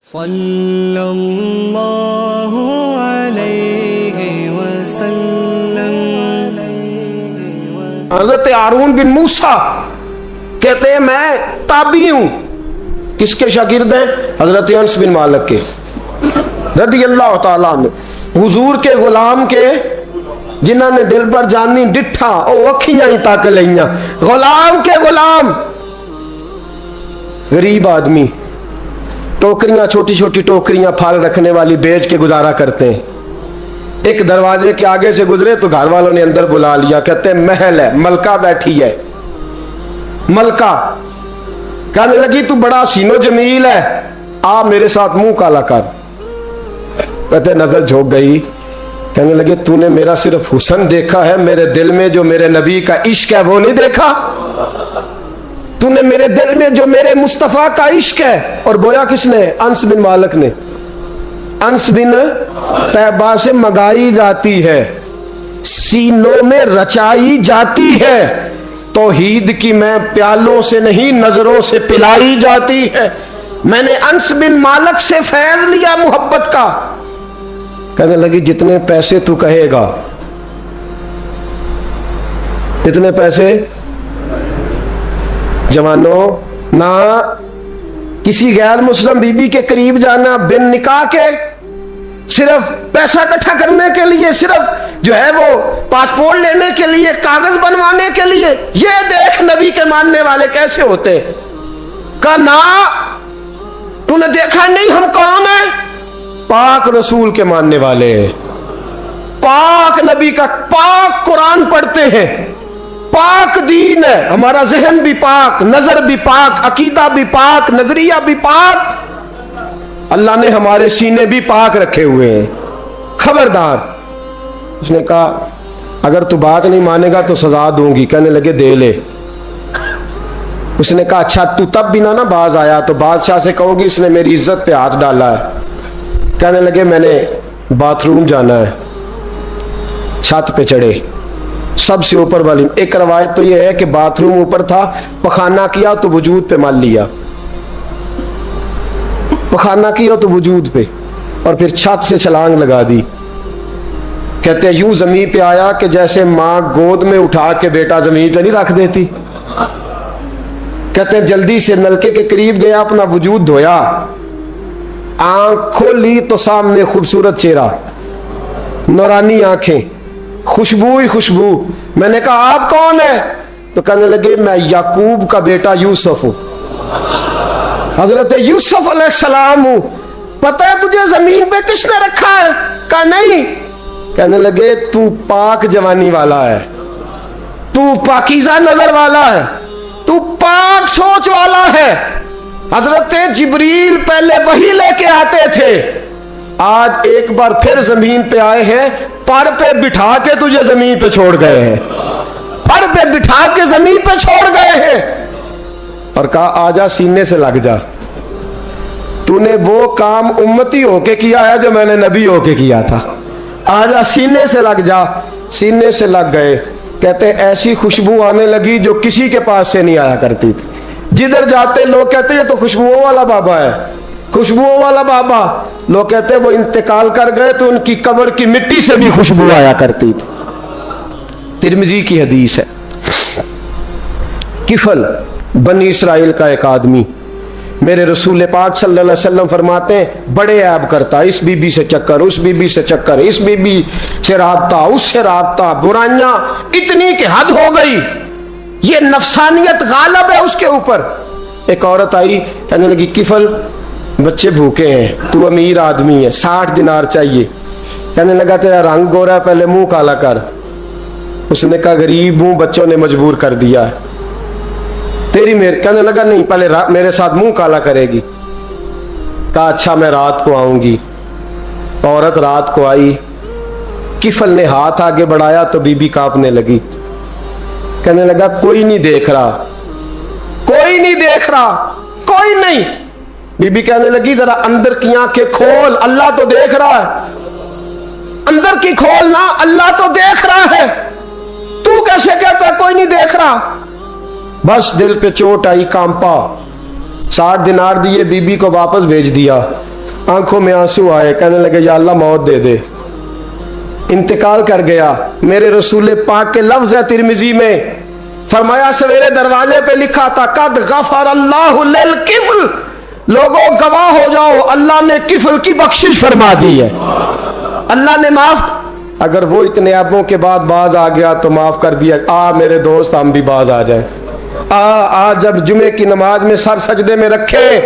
सल्लल्लाहु अलैहि वसल्लम। हज़रत हारून बिन मूसा कहते हैं मैं ताबी हूं। किसके शागिर्द हैं? हज़रत अनस बिन मालिक के रज़ियल्लाहु ताला अन्हु, हुजूर के गुलाम के, जिन्होंने दिल पर जानी डिठा ओ अखियां ही तक लिया। गुलाम के गुलाम, गरीब आदमी, टोकरियां, छोटी छोटी टोकरियां फल रखने वाली बेच के गुजारा करते हैं। एक दरवाजे के आगे से गुजरे तो घर वालों ने अंदर बुला लिया। कहते हैं महल है, मलका बैठी है। मलका कहने लगी तू बड़ा सीनो जमील है, आ मेरे साथ मुंह काला कर। कहते नजर झोंक गई। कहने लगे तूने मेरा सिर्फ हुस्न देखा है, मेरे दिल में जो मेरे नबी का इश्क है वो नहीं देखा। तूने मेरे दिल में जो मेरे मुस्तफा का इश्क है। और बोया किसने? अनस बिन मालिक ने। अनस बिन तैबा से मंगाई जाती है, सीनों में रचाई जाती है। तौहीद की मैं प्यालों से नहीं नजरों से पिलाई जाती है। मैंने अनस बिन मालिक से फैज लिया मोहब्बत का। कहने लगी जितने पैसे तू कहेगा, इतने पैसे। जवानों, ना किसी गैर मुस्लिम बीबी के करीब जाना बिन निकाह के, सिर्फ पैसा इकट्ठा करने के लिए, सिर्फ जो है वो पासपोर्ट लेने के लिए, कागज बनवाने के लिए। ये देख नबी के मानने वाले कैसे होते। का ना तूने देखा नहीं हम कौन है? पाक रसूल के मानने वाले, पाक नबी का पाक कुरान पढ़ते हैं, पाक दीन है हमारा, जहन भी पाक, नजर भी पाक, अकीदा भी पाक, नजरिया भी पाक। अल्लाह ने हमारे सीने भी पाक रखे हुए हैं। खबरदार। उसने कहा अगर तू बात नहीं मानेगा तो सजा दूंगी। कहने लगे दे ले। उसने कहा अच्छा तू तब भी ना बाज आया तो बादशाह से कहोगी इसने मेरी इज्जत पे हाथ डाला है। कहने लगे मैंने बाथरूम जाना है। छत पे चढ़े, सबसे ऊपर वाली। एक रवायत तो यह है कि बाथरूम ऊपर था, पखाना किया तो वजूद पे मान लिया, पखाना किया तो वजूद पे, और फिर छत से छलांग लगा दी। कहते यूं जमीन पे आया कि जैसे मां गोद में उठा के बेटा जमीन पे नहीं रख देती। कहते जल्दी से नलके के करीब गया, अपना वजूद धोया, आंख खोली तो सामने खूबसूरत चेहरा, नौरानी आंखें, खुशबू ही खुशबू। मैंने कहा आप कौन है? तो कहने लगे मैं याकूब का बेटा यूसुफ हूं, हजरत यूसुफ अलैहिस्सलाम हूं। पता है तुझे जमीन पे किसने रखा है? कहा नहीं। कहने लगे तू पाक जवानी वाला है, तू पाकीज़ा नजर वाला है, तू पाक सोच वाला है। हजरत जिब्रील पहले वही लेके आते थे, आज एक बार फिर जमीन पे आए हैं, पर पे बिठा के तुझे जमीन पे छोड़ गए हैं, पर पे बिठा के जमीन पे छोड़ गए हैं। और कहा आजा सीने से लग जा, तूने वो काम उम्मती होके किया है जो मैंने नबी होके किया था। आजा सीने से लग जा। सीने से लग गए। कहते ऐसी खुशबू आने लगी जो किसी के पास से नहीं आया करती थी। जिधर जाते लोग कहते ये तो खुशबुओं वाला बाबा है, खुशबुओं वाला बाबा। लोग कहते वो इंतकाल कर गए तो उनकी कब्र की मिट्टी से भी खुशबू आया करती थी। तिरमिजी की हदीस है। किफल बनी इसराइल का एक आदमी, मेरे रसूल पाक सल्लल्लाहु अलैहि वसल्लम फरमाते हैं बड़े ऐब करता, इस बीबी से चक्कर, उस बीबी से चक्कर, इस बीबी से राबता, उससे राबता, बुराइयां इतनी कि हद हो गई। ये नफसानियत गालब है उसके ऊपर। एक औरत आई, कहने लगी किफल बच्चे भूखे हैं, तू अमीर आदमी है, 60 दिनार चाहिए। कहने लगा तेरा रंग गोरा है, पहले मुंह काला कर। उसने कहा गरीब हूं, बच्चों ने मजबूर कर दिया है, तेरी मेरे। कहने लगा नहीं पहले मेरे साथ मुंह काला करेगी। कहा अच्छा मैं रात को आऊंगी। औरत रात को आई। किफल ने हाथ आगे बढ़ाया तो बीबी कांपने लगी। कहने लगा कोई नहीं देख रहा, कोई नहीं देख रहा, कोई नहीं। बीबी कहने लगी जरा अंदर की आंखें खोल, अल्लाह तो देख रहा है। अंदर की खोल ना, अल्लाह तो देख रहा है, तू कैसे कहता कोई नहीं देख रहा? बस दिल पे चोट आई, कांपा। 60 दिनार दिए, बीबी को वापस भेज दिया। आंखों में आंसू आए, कहने लगे या अल्लाह मौत दे दे। इंतकाल कर गया। मेरे रसूल पाक के लफ्ज है तिरमिजी में, फरमाया सवेरे दरवाजे पे लिखा था कद गफर अल्लाहु लिल किफल, लोगों गवाह हो जाओ अल्लाह ने किफल की बख्शिश फरमा दी है, अल्लाह ने माफ। अगर वो इतने ऐबों के बाद बाज आ गया तो माफ कर दिया। आ मेरे दोस्त हम भी बाज आ जाए। आ जब जुमे की नमाज में सर सजदे में रखे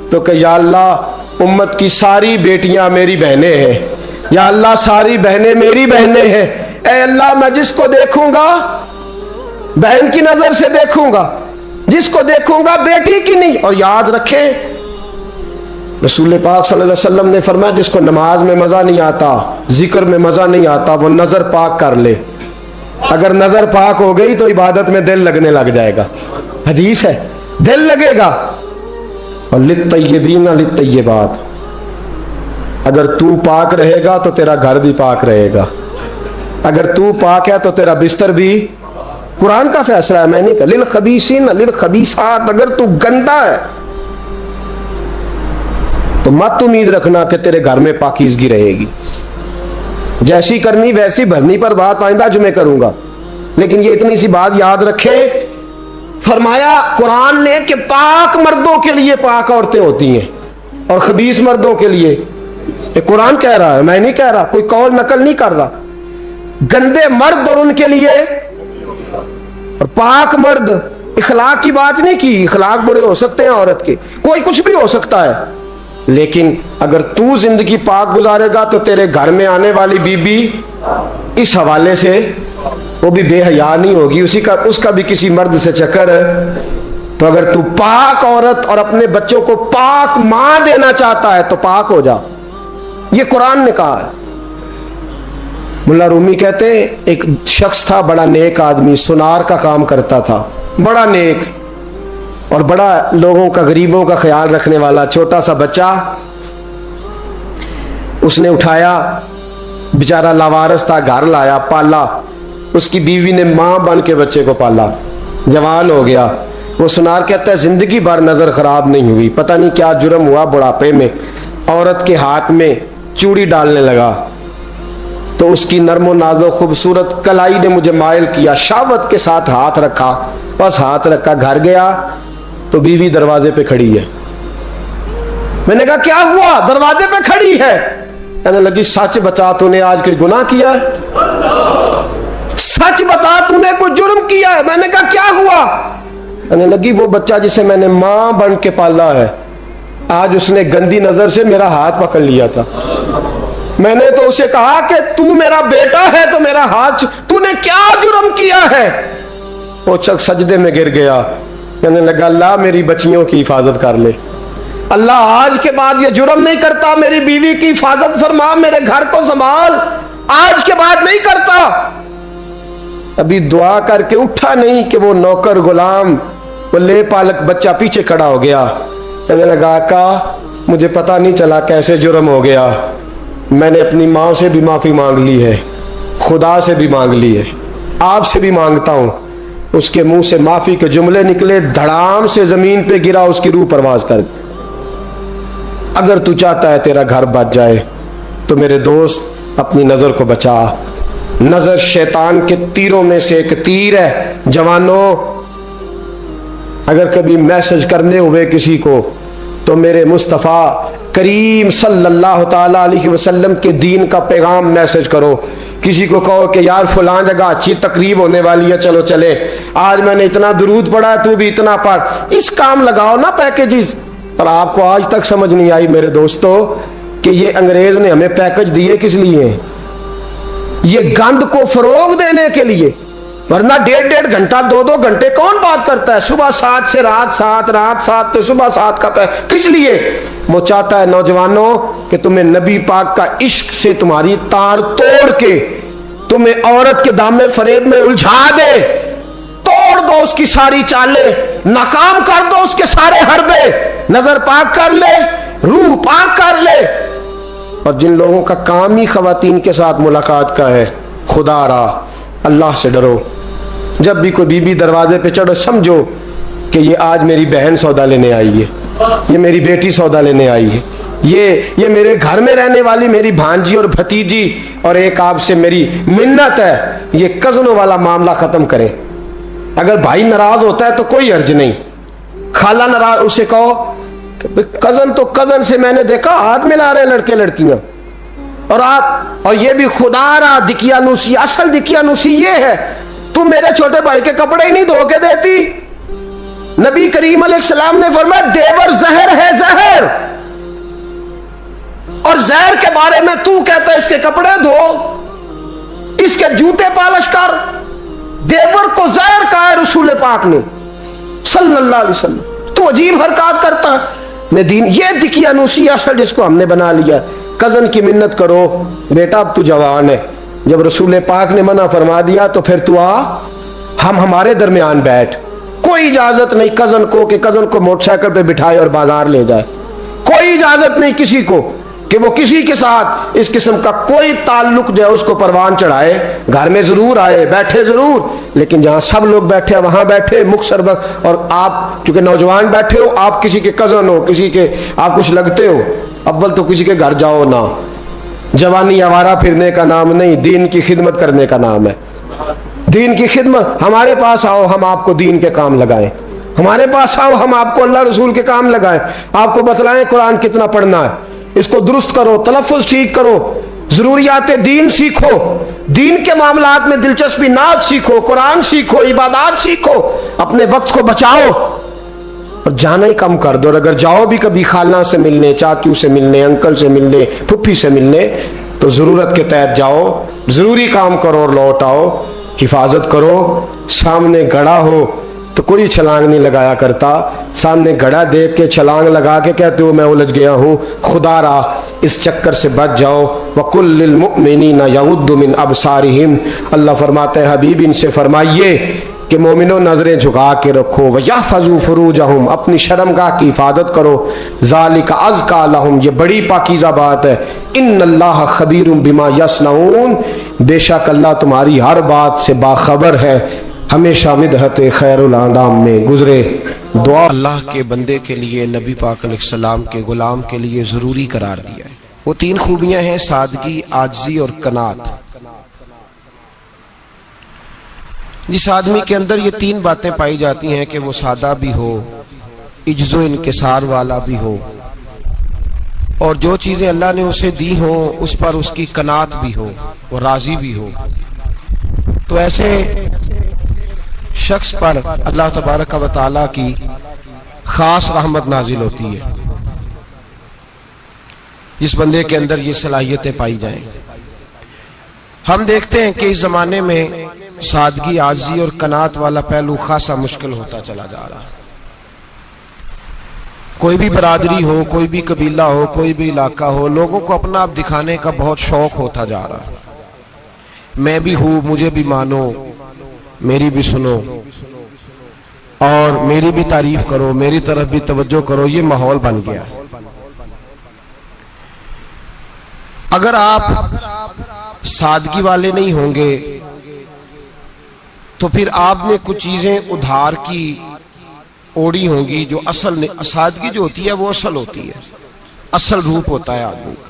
तो कह या अल्लाह उम्मत की सारी बेटियां मेरी बहनें हैं, या अल्लाह सारी बहनें मेरी बहनें हैं। ऐ अल्लाह मैं जिसको देखूंगा बहन की नजर से देखूंगा, जिसको देखूंगा बेटी की नहीं। और याद रखे रसूल पाक सल्लल्लाहु अलैहि वसल्लम ने फरमाया जिसको नमाज में मजा नहीं आता, जिक्र में मजा नहीं आता, वो नजर पाक कर ले। अगर नजर पाक हो गई तो इबादत में दिल लगने लग जाएगा। हदीस है, दिल लगेगा। और लित्तय्यबीना लित्तय्यबात, अगर तू पाक रहेगा तो तेरा घर भी पाक रहेगा, अगर तू पाक है तो तेरा बिस्तर भी। कुरान का फैसला है, मैं नहीं कहा लिल खबीसीन लिल खबीसात। अगर तू गंदा है तो मत उम्मीद रखना कि तेरे घर में पाकीज़गी रहेगी। जैसी करनी वैसी भरनी पर बात आइंदा जुमे करूंगा, लेकिन ये इतनी सी बात याद रखे, फरमाया कुरान ने कि पाक मर्दों के लिए पाक औरतें होती हैं और खबीस मर्दों के लिए। ये कुरान कह रहा है, मैं नहीं कह रहा, कोई कौल नकल नहीं कर रहा। गंदे मर्द और उनके लिए और पाक मर्द। इखलाक की बात नहीं की, इखलाक बुरे हो सकते हैं औरत के, कोई कुछ भी हो सकता है, लेकिन अगर तू जिंदगी पाक गुजारेगा तो तेरे घर में आने वाली बीबी इस हवाले से वो भी बेहया नहीं होगी, उसका भी किसी मर्द से चक्कर है। तो अगर तू पाक औरत और अपने बच्चों को पाक मां देना चाहता है तो पाक हो जा, ये कुरान ने कहा है। मुल्ला रूमी कहते हैं एक शख्स था, बड़ा नेक आदमी, सुनार का काम करता था, बड़ा नेक और बड़ा लोगों का, गरीबों का ख्याल रखने वाला। छोटा सा बच्चा उसने उठाया, बेचारा लावारस था, घर लाया, पाला। उसकी बीवी ने मां बन के बच्चे को पाला, जवान हो गया। वो सुनार कहता है जिंदगी भर नजर खराब नहीं हुई, पता नहीं क्या जुर्म हुआ, बुढ़ापे में औरत के हाथ में चूड़ी डालने लगा तो उसकी नरमो नाजो खूबसूरत कलाई ने मुझे मायल किया, शावत के साथ हाथ रखा, बस हाथ रखा, घर गया तो बीवी दरवाजे पे खड़ी है। मैंने कहा क्या हुआ, दरवाजे पे खड़ी है? कहने लगी सच बता तूने आज कोई गुनाह किया है, सच बता तूने कोई जुर्म किया है। मैंने कहा क्या हुआ? कहने लगी वो बच्चा जिसे मैंने मां बन के पाला है, आज उसने गंदी नजर से मेरा हाथ पकड़ लिया था। मैंने तो उसे कहा कि तू मेरा बेटा है तो मेरा हाथ, तूने क्या जुर्म किया है? वो शख्स सजदे में गिर गया, कहने लगा अल्लाह मेरी बच्चियों की हिफाजत कर ले, अल्लाह आज के बाद ये जुर्म नहीं करता, मेरी बीवी की हिफाजत फरमा, मेरे घर को संभाल, आज के बाद नहीं करता। अभी दुआ करके उठा नहीं कि वो नौकर गुलाम, वो ले पालक बच्चा पीछे खड़ा हो गया। कहने लगा आका मुझे पता नहीं चला कैसे जुर्म हो गया, मैंने अपनी माँ से भी माफी मांग ली है, खुदा से भी मांग ली है, आपसे भी मांगता हूं। उसके मुंह से माफी के जुमले निकले, धड़ाम से जमीन पे गिरा, उसकी रूह परवाज कर। अगर तू चाहता है तेरा घर बच जाए तो मेरे दोस्त अपनी नजर को बचा। नजर शैतान के तीरों में से एक तीर है। जवानों अगर कभी मैसेज करने हुए किसी को तो मेरे मुस्तफ़ा करीम सल्लल्लाहु ताला अलैहि वसल्लम के दीन का पैगाम मैसेज करो। किसी को कहो कि यार फलां जगह अच्छी तकरीब होने वाली है, चलो चले, आज मैंने इतना दुरूद पढ़ा है, तू भी इतना पढ़, इस काम लगाओ ना पैकेजेस। पर आपको आज तक समझ नहीं आई मेरे दोस्तों कि ये अंग्रेज ने हमें पैकेज दिए किस लिए? ये गंद को फरोग देने के लिए, वरना 1.5 घंटा 2-2 घंटे कौन बात करता है? सुबह 7 से रात 7, रात 7 से सुबह 7 का किस लिए? वो चाहता है नौजवानों कि तुम्हें नबी पाक का इश्क से तुम्हारी तार तोड़ के तुम्हें औरत के दामे फरेब में उलझा दे, तोड़ दो उसकी सारी चालें, नाकाम कर दो उसके सारे हरबे, नजर पाक कर ले, रूह पाक कर ले। और जिन लोगों का काम ही खवातीन के साथ मुलाकात का है, खुदा रहा अल्लाह से डरो। जब भी कोई बीबी दरवाजे पे चढ़ो समझो कि ये आज मेरी बहन सौदा लेने आई है, ये मेरी बेटी सौदा लेने आई है, ये मेरे घर में रहने वाली मेरी भांजी और भतीजी, और एक आपसे मेरी मिन्नत है, ये कजनों वाला मामला खत्म करें। अगर भाई नाराज होता है तो कोई अर्ज नहीं, खाला नाराज, उसे कहो कि कजन तो कजन से मैंने देखा हाथ मिला रहे लड़के लड़कियां, और ये भी खुदा रहा दिकियानुसी, असल दिकियानुसी ये है, तू मेरे छोटे भाई के कपड़े ही नहीं धो के देती। नबी करीम अलैहिस्सलाम ने फरमाया देवर जहर है, जहर, और जहर के बारे में तू कहता है इसके कपड़े धो, इसके जूते पालिश कर। देवर को जहर कहा है रसूल पाक ने सल्लल्लाहु अलैहि वसल्लम। तो अजीब हरकत करता मैं दीन, ये दिकियानुसी असल जिसको हमने बना लिया। कजन की मिन्नत करो, बेटा अब तू जवान है, जब रसूल पाक ने मना फरमा दिया तो फिर तू आ, हम हमारे दरमियान बैठ। कोई इजाजत नहीं कजन को कि कजन को मोटरसाइकिल पे बिठाए और बाजार ले जाए, कोई इजाजत नहीं किसी को कि वो किसी के साथ इस किस्म का कोई ताल्लुक जो है उसको परवान चढ़ाए। घर में जरूर आए, बैठे जरूर, लेकिन जहां सब लोग बैठे वहां बैठे मुख्तसर वक्त। और आप चूंकि नौजवान बैठे हो, आप किसी के कजन हो, किसी के आप कुछ लगते हो, अव्वल तो किसी के घर जाओ ना। जवानी आवारा फिरने का नाम नहीं, दीन की खिदमत करने का नाम है। दीन की खिदमत, हमारे पास आओ, हम आपको दीन के काम लगाएं। हमारे पास आओ, हम आपको अल्लाह रसूल के काम लगाएं, आपको बतलाएं कुरान कितना पढ़ना है, इसको दुरुस्त करो, तलफ़ुज़ ठीक करो, जरूरियात दीन सीखो, दीन के मामलात में दिलचस्पी, नात सीखो, कुरान सीखो, इबादत सीखो, अपने वक्त को बचाओ और जाना ही कम कर दो। और अगर जाओ भी कभी खाला से मिलने, चाचू से मिलने, अंकल से मिलने, फुफ्फी से मिलने, तो जरूरत के तहत जाओ, जरूरी काम करो और लौट आओ। हिफाजत करो, सामने गड़ा हो तो कोई छलांग नहीं लगाया करता, सामने गड़ा देख के छलांग लगा के कहते हो मैं उलझ गया हूं, खुदा रा इस चक्कर से बच जाओ। वकुल लिल मुमिनीना यगुद्दू मिन अबसारिहिम, अल्लाह फरमाते हैं हबीब इनसे फरमाइए कि मोमिनो नजरें झुका के रखो, वयहफज़ू फुरूजहुम, अपनी शर्मगाह की हिफाजत करो, ज़ालिका अज़का लहुम, ये बड़ी पाकीज़ा बात है। इन्नल्लाह खबीरुम बिमा यसनऊन, बेशक अल्लाह तुम्हारी हर बात से बाखबर है। हमेशा मिदहत खैरुल आदाम में गुजरे दुआ अल्लाह के बंदे के लिए, नबी पाक अलैहिस्सलाम के गुलाम के लिए ज़रूरी करार दिया है। वो तीन खूबियां हैं, सादगी, आजिज़ी और कनात। जिस आदमी के अंदर ये तीन बातें पाई जाती हैं कि वो सादा भी हो, इज्जो इनकिसार वाला भी हो, और जो चीज़ें अल्लाह ने उसे दी हो उस पर उसकी कनात भी हो, वो राजी भी हो, तो ऐसे शख्स पर अल्लाह तबारक व तआला की खास रहमत नाजिल होती है। जिस बंदे के अंदर ये सलाहियतें पाई जाएं। हम देखते हैं कि इस जमाने में सादगी, आजी और कनात वाला पहलू खासा मुश्किल होता चला जा रहा है। कोई भी बरादरी हो, कोई भी कबीला हो, कोई भी इलाका हो, लोगों को अपना आप दिखाने का बहुत शौक होता जा रहा है। मैं भी हूं, मुझे भी मानो, मेरी भी सुनो और मेरी भी तारीफ करो, मेरी तरफ भी तवज्जो करो, ये माहौल बन गया। अगर आप सादगी वाले नहीं होंगे तो फिर आपने कुछ चीजें उधार की ओढ़ी होंगी जो असल, सादगी जो होती है वो असल होती है, असल रूप होता है आदमी का।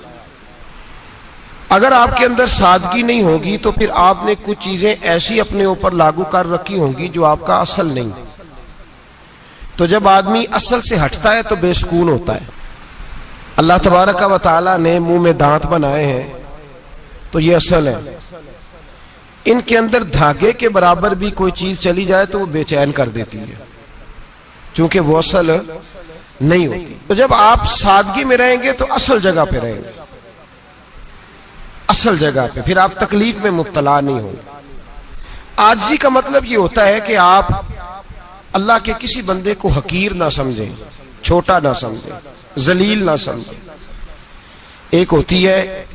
अगर आपके अंदर सादगी नहीं होगी तो फिर आपने कुछ चीजें ऐसी अपने ऊपर लागू कर रखी होंगी जो आपका असल नहीं। तो जब आदमी असल से हटता है तो बेसुकून होता है। अल्लाह तबारक व तआला ने मुंह में दांत बनाए हैं तो ये असल है। इनके अंदर धागे के बराबर भी कोई चीज चली जाए तो वो बेचैन कर देती है, क्योंकि वो असल नहीं होती। तो जब आप सादगी में रहेंगे तो असल जगह पे रहेंगे, असल जगह पे, फिर आप तकलीफ में मुब्तला नहीं होंगे। आजिज़ी का मतलब ये होता है कि आप अल्लाह के किसी बंदे को हकीर ना समझें, छोटा ना समझें, जलील ना समझें। एक होती है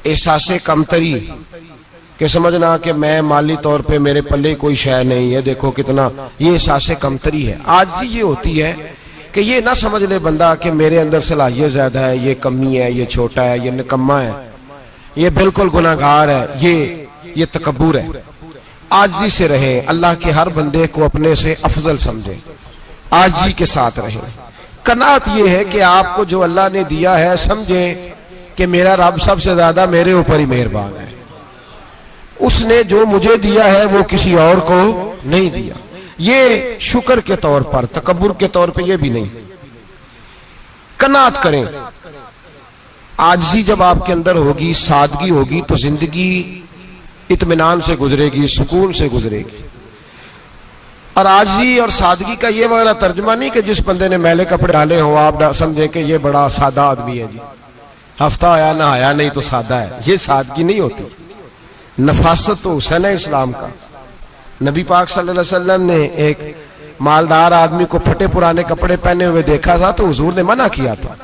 एहसासे कमतरी कि समझना कि मैं माली तौर पे मेरे पल्ले कोई शय नहीं है, देखो कितना, ये एहसासे कमतरी है। आजिज़ी ये होती है कि ये ना समझ ले बंदा कि मेरे अंदर सलाहियत ज्यादा है, ये कमी है, ये छोटा है, ये निकम्मा है, ये बिल्कुल गुनाहगार है, ये तकब्बुर है। आजिज़ी से रहें, अल्लाह के हर बंदे को अपने से अफजल समझें, आजिज़ी के साथ रहें। कनात ये है कि आपको जो अल्लाह ने दिया है समझें कि मेरा रब सबसे ज्यादा मेरे ऊपर ही मेहरबान है, उसने जो मुझे दिया है वो किसी और को नहीं दिया। ये शुक्र के तौर पर, तकब्बुर के तौर पे ये भी नहीं। कनात करें। आजिज़ी जब आपके अंदर होगी, सादगी होगी, तो जिंदगी इत्मीनान से गुजरेगी, सुकून से गुजरेगी। और आजिज़ी और सादगी का ये वाला तर्जमा नहीं कि जिस बंदे ने मैले कपड़े डाले हो आप समझें कि ये बड़ा सादा आदमी है जी, हफ्ता आया ना आया नहीं तो सादा है। ये सादगी नहीं होती। नफासत तो हुसैन है इस्लाम का। नबी पाक सल्लल्लाहु अलैहि वसल्लम ने एक मालदार आदमी को फटे पुराने कपड़े पहने हुए देखा था तो हुजूर ने मना किया था।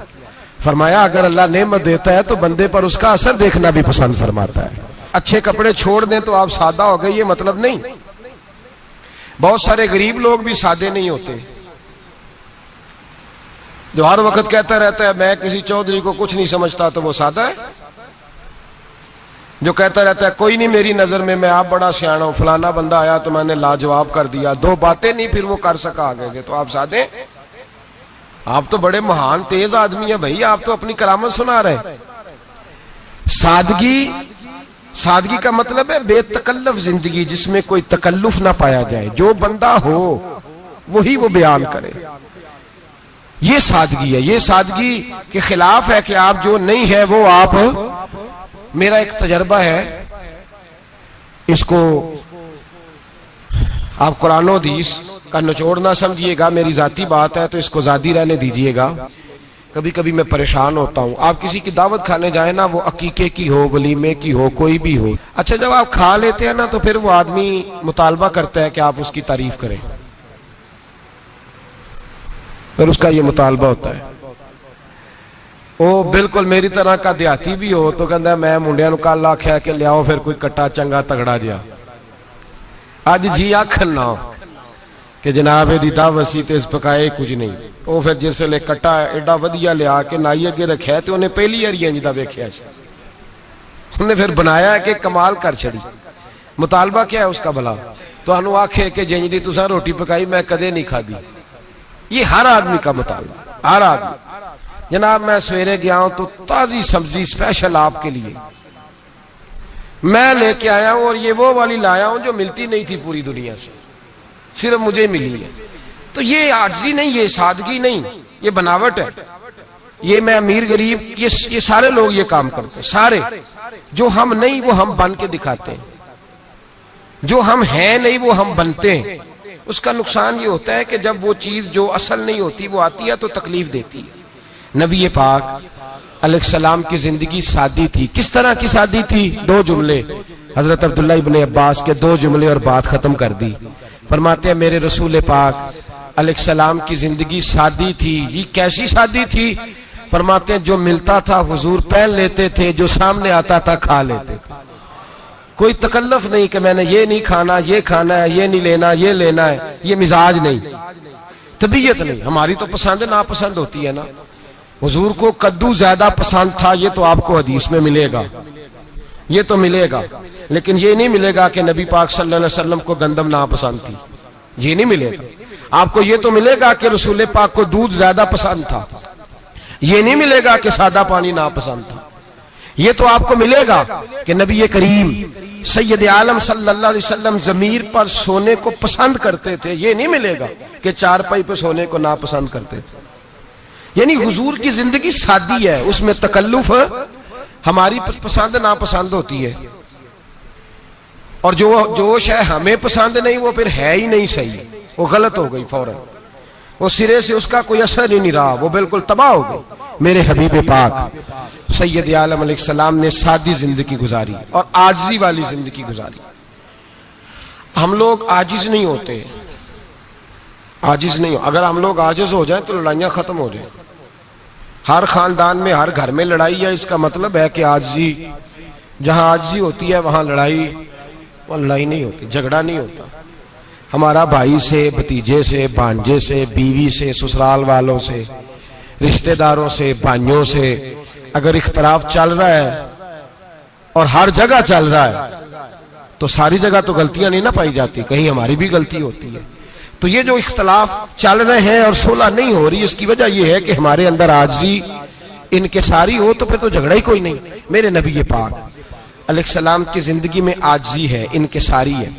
फरमाया अगर अल्लाह नेमत देता है तो बंदे पर उसका असर देखना भी पसंद फरमाता है। अच्छे कपड़े छोड़ दें तो आप सादा हो गए, ये मतलब नहीं। बहुत सारे गरीब लोग भी सादे नहीं होते, जो हर वक्त कहता रहता है मैं किसी चौधरी को कुछ नहीं समझता, तो वो सादा है। जो कहता रहता है कोई नहीं मेरी नजर में, मैं आप बड़ा सियाना हूं, फलाना बंदा आया तो मैंने लाजवाब कर दिया, दो बातें नहीं फिर वो कर सका आगे से, तो आप सादे? आप तो बड़े महान तेज आदमी है भाई, आप तो अपनी करामत सुना रहे। सादगी का मतलब है बेतकल्लफ जिंदगी, जिसमें कोई तकल्लुफ ना पाया जाए। जो बंदा हो वही वो बयान करे, ये सादगी है। ये सादगी के खिलाफ है कि आप जो नहीं है वो आप। मेरा एक तजर्बा है, इसको आप कुरान और हदीस का निचोड़ ना समझिएगा, मेरी जाती बात है तो इसको जादी रहने दीजिएगा। कभी कभी मैं परेशान होता हूं। आप किसी की दावत खाने जाए ना, वो अकीके की हो, वलीमे की हो, कोई भी हो, अच्छा जब आप खा लेते हैं ना तो फिर वो आदमी मुतालबा करता है कि आप उसकी तारीफ करें, फिर उसका ये मुतालबा होता है। वो बिल्कुल मेरी तरह का देहाती भी हो तो कहता मैं मुंडिया नूं कल आख्या कि लियाओ फिर कोई कट्टा चंगा तगड़ा जिहा, अज जी आखन ना कि जनाब एदी दावत सी ते इस पकाए कुछ नहीं। वो फिर जिसले कट्टा एडा वधिया लिया के नाई अगे रखिया तो उन्हें पहली बारी इंज दा वेख्या सी, उन्हें फिर बनाया कि कमाल कर छड़ी। मुतालबा क्या है उसका भला? तुहानू आखे कि जिंज दी तुसां रोटी पकाई मैं कदे नहीं खादी। ये हर आदमी का मुतालबा, हर आदमी। जनाब मैं सवेरे गया हूं तो ताजी सब्जी स्पेशल आपके लिए मैं लेके आया हूं, और ये वो वाली लाया हूं जो मिलती नहीं थी पूरी दुनिया से, सिर्फ मुझे मिली है। तो ये आजिज़ी नहीं, ये सादगी नहीं, ये बनावट है। ये मैं अमीर गरीब, ये सारे लोग ये काम करते हैं। सारे जो हम नहीं वो हम बन के दिखाते हैं, जो हम हैं नहीं वो हम बनते हैं। उसका नुकसान ये होता है कि जब वो चीज जो असल नहीं होती वो आती है तो तकलीफ देती है। नबी पाक अलैहिस्सलाम की जिंदगी सादी थी। किस तरह की सादी थी? दो जुमले, हजरत अब्दुल्लाह इब्ने अब्बास के दो जुमले और बात खत्म कर दी। फरमाते हैं मेरे रसूल पाक अलैहिस्सलाम की जिंदगी सादी थी। ये कैसी सादी थी? फरमाते हैं जो मिलता था हुजूर पहन लेते थे, जो सामने आता था खा लेते थे। कोई तकल्लुफ नहीं कि मैंने ये नहीं खाना, ये खाना है, ये नहीं लेना, ये लेना है। ये मिजाज नहीं, तबीयत नहीं। हमारी तो पसंद नापसंद होती है ना। हुजूर को कद्दू ज्यादा पसंद था, ये तो आपको हदीस में मिलेगा, ये तो मिलेगा। लेकिन ये नहीं मिलेगा कि नबी पाक सल्लल्लाहु अलैहि वसल्लम को गंदम नापसंद थी, ये नहीं मिलेगा। आपको ये तो मिलेगा कि रसूल पाक को दूध ज्यादा पसंद था, ये नहीं मिलेगा कि सादा पानी नापसंद था। ये तो आपको मिलेगा कि नबी करीम सैयद आलम सल्लल्लाहु अलैहि वसल्लम जमीर पर सोने को पसंद करते थे। ये नहीं मिलेगा कि चारपाई पर सोने को नापसंद करते थे। यानी हुजूर की जिंदगी सादी है, उसमें तकल्लुफ हमारी पसंद नापसंद होती है, और जो जोश है हमें पसंद नहीं वो फिर है ही नहीं सही, वो गलत हो गई फौरन, वो सिरे से उसका कोई असर ही नहीं रहा, वो बिल्कुल तबाह हो गई। मेरे हबीब पाक सैयद आलम अलैहिस्सलाम ने सादी जिंदगी गुजारी और आजिज़ी वाली जिंदगी गुजारी। हम लोग आजिज नहीं होते, आजिज नहीं हो। अगर हम लोग आजिज हो जाए तो लड़ाइयां खत्म हो जाए। हर खानदान में हर घर में लड़ाई है, इसका मतलब है कि आजिज़ी, जहां आजिज़ी होती है वहां लड़ाई नहीं होती, झगड़ा नहीं होता। हमारा भाई से, भतीजे से, भांजे से, बीवी से, ससुराल वालों से, रिश्तेदारों से, भाइयों से अगर इख्तलाफ चल रहा है और हर जगह चल रहा है तो सारी जगह तो गलतियां नहीं ना पाई जाती, कहीं हमारी भी गलती होती है। तो ये जो इख्तलाफ चल रहे हैं और सुलह नहीं हो रही, इसकी वजह यह है कि हमारे अंदर आजिज़ी इनकिसारी हो, तो फिर तो झगड़ा ही कोई नहीं। मेरे नबी पाक अलैहिस्सलाम की जिंदगी में आजिज़ी है, इनकिसारी है,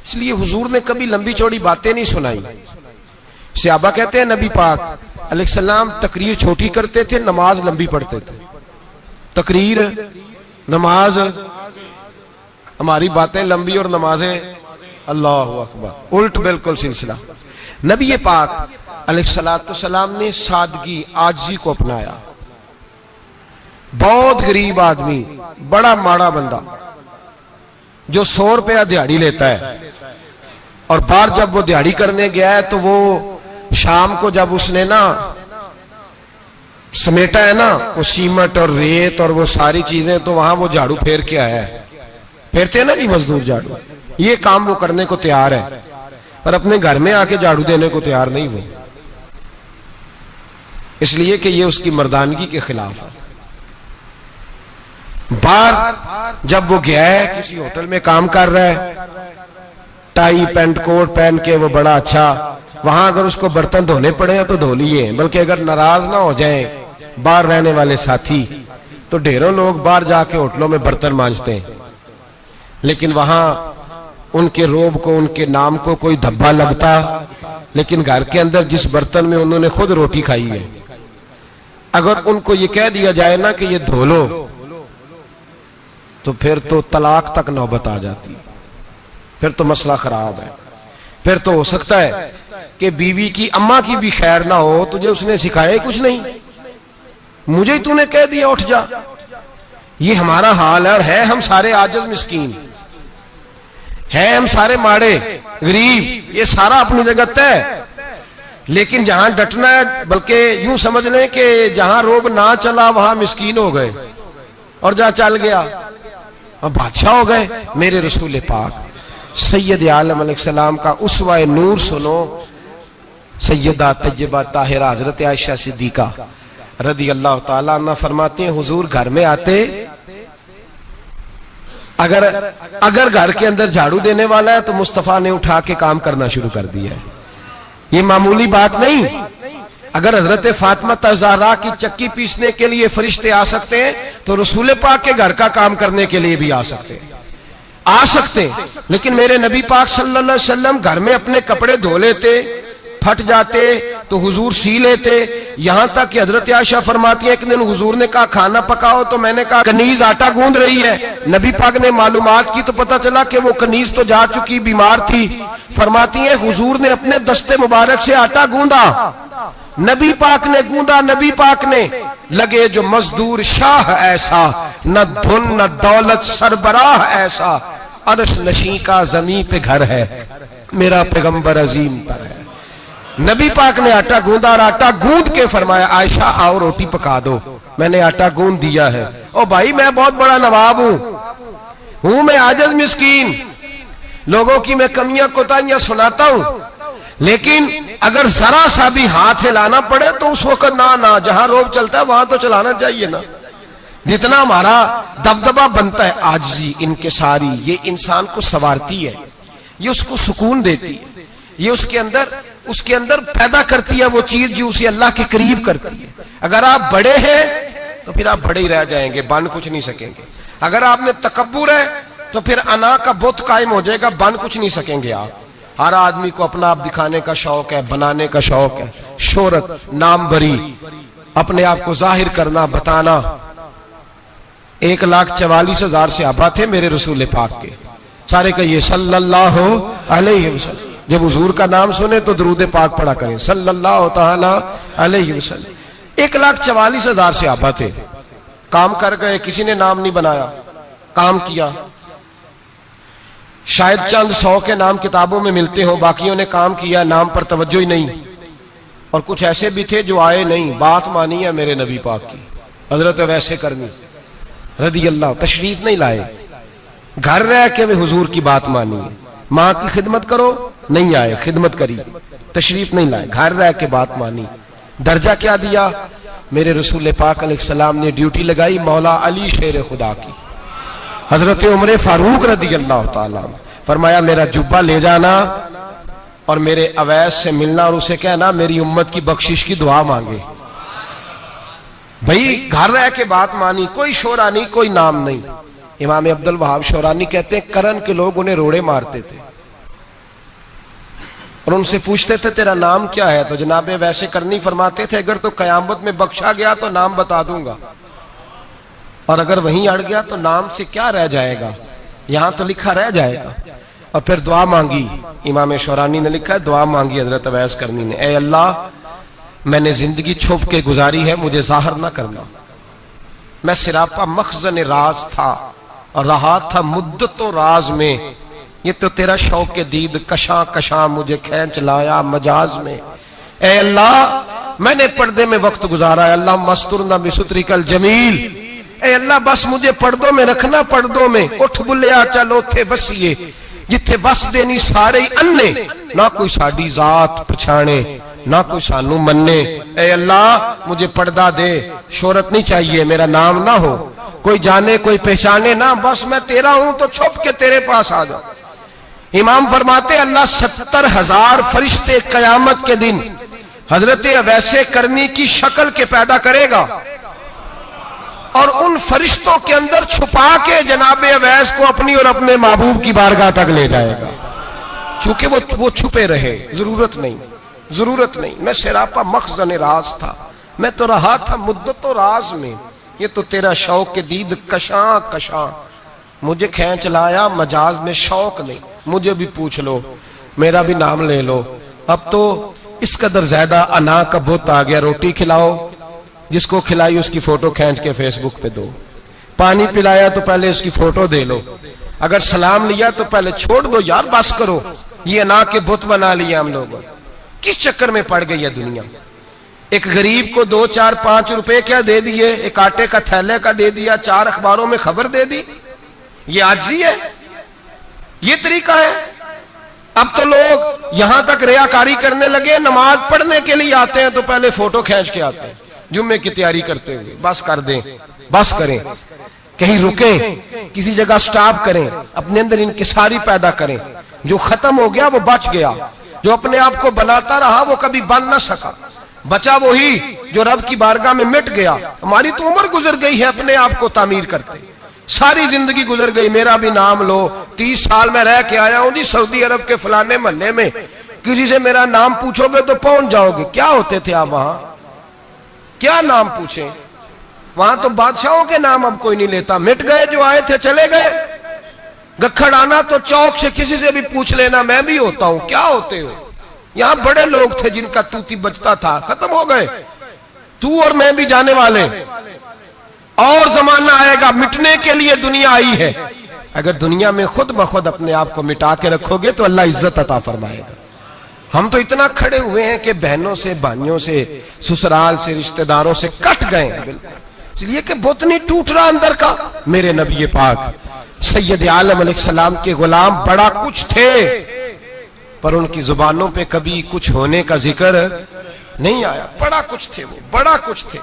इसलिए हुजूर ने कभी लंबी चौड़ी बातें नहीं सुनाई। सहाबा कहते हैं नबी पाक अलैहिस्सलाम तकरीर छोटी करते थे, नमाज लंबी पढ़ते थे। तकरीर, नमाज, हमारी बातें लंबी और नमाजें अल्लाहु अकबर, उल्ट बिल्कुल सिलसिला। नबी पाक अलैहिस्सलाम ने सादगी, आजिज़ी को अपनाया। बहुत गरीब आदमी, बड़ा माड़ा बंदा जो 100 रुपया दिहाड़ी लेता है, और बाहर जब वो दिहाड़ी करने गया है तो वो शाम को जब उसने ना समेटा है ना वो सीमेंट और रेत और वो सारी चीजें, तो वहां वो झाड़ू फेर के आया है। फेरते हैं ना जी मजदूर झाड़ू, ये काम वो करने को तैयार है, पर अपने घर में आके झाड़ू देने को तैयार नहीं वो, इसलिए कि ये उसकी मर्दानगी के खिलाफ है। बाहर जब वो गया है, किसी होटल में काम कर रहा है, टाई पैंट कोट पहन के वो बड़ा अच्छा, वहां अगर उसको बर्तन धोने पड़े तो धो लिए, बल्कि अगर नाराज ना हो जाए बाहर रहने वाले साथी, तो ढेरों लोग बाहर जाके होटलों में बर्तन मांजते हैं, लेकिन वहां उनके रोब को, उनके नाम को कोई धब्बा लगता, लेकिन घर के अंदर जिस बर्तन में उन्होंने खुद रोटी खाई है, अगर उनको ये कह दिया जाए ना कि ये धो लो, तो फिर तो तलाक तक नौबत आ जाती, फिर तो मसला खराब है। फिर तो हो सकता है कि बीवी की अम्मा की भी खैर ना हो, तुझे उसने सिखाया ही कुछ नहीं, मुझे ही तूने कह दिया उठ जा। ये हमारा हाल है, और है हम सारे आजिज़ मिस्कीन, है हम सारे माड़े गरीब, ये सारा अपनी जगह तय। लेकिन जहां डटना है, बल्कि यूं समझ लें कि जहां रोब ना चला वहां मिस्कीन हो गए, और जहां चल गया और बादशाह हो गए। मेरे रसूल पाक सैयद आलम अलैहिस्सलाम का उसवा नूर सुनो, सैयदा तैयबा ताहिरा हजरत आयशा सिद्दीका रदी अल्लाह ताला अन्हा फरमाती हैं, हुजूर घर में आते, अगर घर के अंदर झाड़ू देने वाला है तो मुस्तफा ने उठा के काम करना शुरू कर दिया है। ये मामूली बात नहीं। अगर हजरत फातिमा ज़हरा की चक्की पीसने के लिए फरिश्ते आ सकते हैं, तो रसूल पाक के घर का काम करने के लिए भी आ सकते हैं, लेकिन मेरे नबी पाक सल्लल्लाहु अलैहि वसल्लम घर में अपने कपड़े धो लेते, फट जाते तो हुजूर सी लेते। यहां तक कि हजरत आयशा फरमाती है, एक दिन हुजूर ने कहा खाना पकाओ, तो मैंने कहा कनीज आटा गूंद रही है। नबी पाक ने मालूमात की तो पता चला कि वो कनीज तो जा चुकी, बीमार थी। फरमाती है हुजूर ने अपने दस्ते मुबारक से आटा गूंदा, नबी पाक ने गूंदा, नबी पाक ने। लगे जो मजदूर शाह ऐसा, न धुन न दौलत सरबराह ऐसा, अरश नशी का जमी पे घर है, मेरा पैगंबर अजीम पर है। नबी पाक ने आटा गूंदा, और आटा गूंद के फरमाया आयशा आओ रोटी पका दो, मैंने आटा गूंद दिया है। ओ भाई मैं बहुत बड़ा नवाब हूं मैं आजिज़ मिस्कीन, लोगों की मैं कमियां कोताहियां सुनाता हूं, लेकिन अगर जरा सा भी हाथ हिलाना पड़े तो उस वक्त ना जहां रोब चलता है वहां तो चलाना चाहिए ना। जितना हमारा दबदबा बनता है, आजिज़ी इनकिसारी, ये इंसान को संवारती है, ये उसको सुकून देती है, ये उसके अंदर पैदा करती है वो चीज जो उसे अल्लाह के करीब करती है। अगर आप बड़े हैं तो फिर आप बड़े ही रह जाएंगे, बन कुछ नहीं सकेंगे। अगर आप में तकब्बुर है तो फिर अना का बुत कायम हो जाएगा, बन कुछ नहीं सकेंगे आप। हर आदमी को अपना आप दिखाने का शौक है, बनाने का शौक है, शोहरत, नाम भरी, अपने आप को जाहिर करना, बताना। 1,44,000 सहाबा थे मेरे रसूल पाक के, सारे कहिए सल्लल्लाहु अलैहि वसल्लम। जब हुजूर का नाम सुने तो दरूद पाक पढ़ा करें सल्लल्लाहु ताला अलैहि वसल्लम। 1,44,000 सहाबा थे, काम कर गए, किसी ने नाम नहीं बनाया, काम किया। शायद चंद 100 के नाम किताबों में मिलते हो, बाकियों ने काम किया, नाम पर तवज्जो ही नहीं। और कुछ ऐसे भी थे जो आए नहीं, बात मानी है मेरे नबी पाक की, हजरत वैसे करनी रदी अल्लाह, तशरीफ नहीं लाए, घर रह के वे हुजूर की बात मानी है। माँ की खिदमत करो, नहीं आए, खिदमत करी, तशरीफ नहीं लाए, घर रह के बात मानी। दर्जा क्या दिया मेरे रसूल पाक अलैहिस्सलाम ने? ड्यूटी लगाई मौला अली शेर खुदा की, हजरत उमर फारूक रदी अल्लाह ताला, फरमाया मेरा जुब्बा ले जाना और मेरे अवैस से मिलना और उसे कहना मेरी उम्मत की बख्शिश की दुआ मांगे। भाई घर रह के बात मानी, कोई शोरा नहीं, कोई नाम नहीं। इमाम अब्दुल वहाब शोरानी कहते हैं करन के लोग उन्हें रोड़े मारते थे और उनसे पूछते थे तेरा नाम क्या है, तो जनाबे वैसे करनी फरमाते थे अगर तो कयामत में बख्शा गया तो नाम बता दूंगा, और अगर वहीं अड़ गया तो नाम से क्या रह जाएगा, यहां तो लिखा रह जाएगा। और फिर दुआ मांगी। इमाम शौरानी ने लिखा है दुआ मांगी हजरत अवैस करनी ने, ए अल्लाह मैंने जिंदगी छुप के गुजारी है, मुझे जाहिर ना करना। मैं सिरापा मखजन राज था और रहा था मुद्दतों राज में, ये तो तेरा शौक के दीद कशा कशा मुझे खींच लाया मजाज में। ए अल्लाह मैंने पर्दे में वक्त गुजारा है, अल्लाह मस्तुरना बिसुतरिकल जमील। ए अल्लाह बस मुझे पर्दों में रखना, पर्दों में उठ बुलिया चल उथे बसीए जिथे बस देनी सारे अन्ने, ना कोई साडी जात पछाणे ना कोई सानू मन्ने। ए अल्लाह मुझे पर्दा दे, शोहरत नहीं चाहिए, मेरा नाम ना हो, कोई जाने कोई पहचाने ना, बस मैं तेरा हूं तो छुप के तेरे पास आ जाओ। इमाम फरमाते अल्लाह 70,000 फरिश्ते कयामत के दिन हजरत अवैसे करनी की शक्ल के पैदा करेगा और उन फरिश्तों के अंदर छुपा के जनाबे अवैस को अपनी और अपने महबूब की बारगाह तक ले जाएगा, चूंकि वो छुपे रहे। जरूरत नहीं, मैं सिरापा मखजन राज था, मैं तो रहा था मुद्दतों राज में, ये तो तेरा शौक के दीद कशा कशा मुझे खींच लाया मजाज में, शौक नहीं। मुझे भी पूछ लो, मेरा भी नाम ले लो। अब तो इस कदर ज्यादा अना का बुत आ गया, रोटी खिलाओ, जिसको खिलाई उसकी फोटो खींच के फेसबुक पे दो, पानी पिलाया तो पहले उसकी फोटो दे लो, अगर सलाम लिया तो पहले छोड़ दो यार, बस करो। ये अना के बुत बना लिया हम लोगों, किस चक्कर में पड़ गई है दुनिया। एक गरीब को 2, 4, 5 रुपए क्या दे दिए, एक आटे का थैले का दे दिया, 4 अखबारों में खबर दे दी, ये आजी है, ये तरीका है। अब तो लोग यहां तक रियाकारी करने लगे, नमाज पढ़ने के लिए आते हैं तो पहले फोटो खींच के आते हैं, जुम्मे की तैयारी करते हुए। बस कर दें, बस करें, कहीं रुके, किसी जगह स्टॉप करें, अपने अंदर इंकिसारी पैदा करें। जो खत्म हो गया वो बच गया, जो अपने आप को बनाता रहा वो कभी बन ना सका। बचा वही जो रब की बारगाह में मिट गया। हमारी तो उम्र गुजर गई है अपने आप को तामीर करते, सारी जिंदगी गुजर गई। मेरा भी नाम लो, 30 साल में रह के आया हूं जी सऊदी अरब के फलाने महल्ले में, किसी से मेरा नाम पूछोगे तो पहुंच जाओगे। क्या होते थे आप वहां, क्या नाम पूछे, वहां तो बादशाहों के नाम अब कोई नहीं लेता, मिट गए, जो आए थे चले गए। गखड़ आना तो चौक से किसी से भी पूछ लेना, मैं भी होता हूं, क्या होते हो। यहां बड़े लोग थे जिनका तूती बचता था, खत्म हो गए। तू और मैं भी जाने वाले, और जमाना आएगा, मिटने के लिए दुनिया आई है। अगर दुनिया में खुद ब खुद अपने आप को मिटा के रखोगे तो अल्लाह इज्जत अता फरमाएगा। हम तो इतना खड़े हुए हैं कि बहनों से, भाइयों से, ससुराल से, रिश्तेदारों से कट गए, इसलिए कि बुत नहीं टूट रहा अंदर का। मेरे नबी पाक सैयद आलम अलैहिस्सलाम के गुलाम बड़ा कुछ थे, पर उनकी जुबानों पे कभी कुछ होने का जिक्र नहीं आया। बड़ा कुछ थे, वो बड़ा कुछ थे।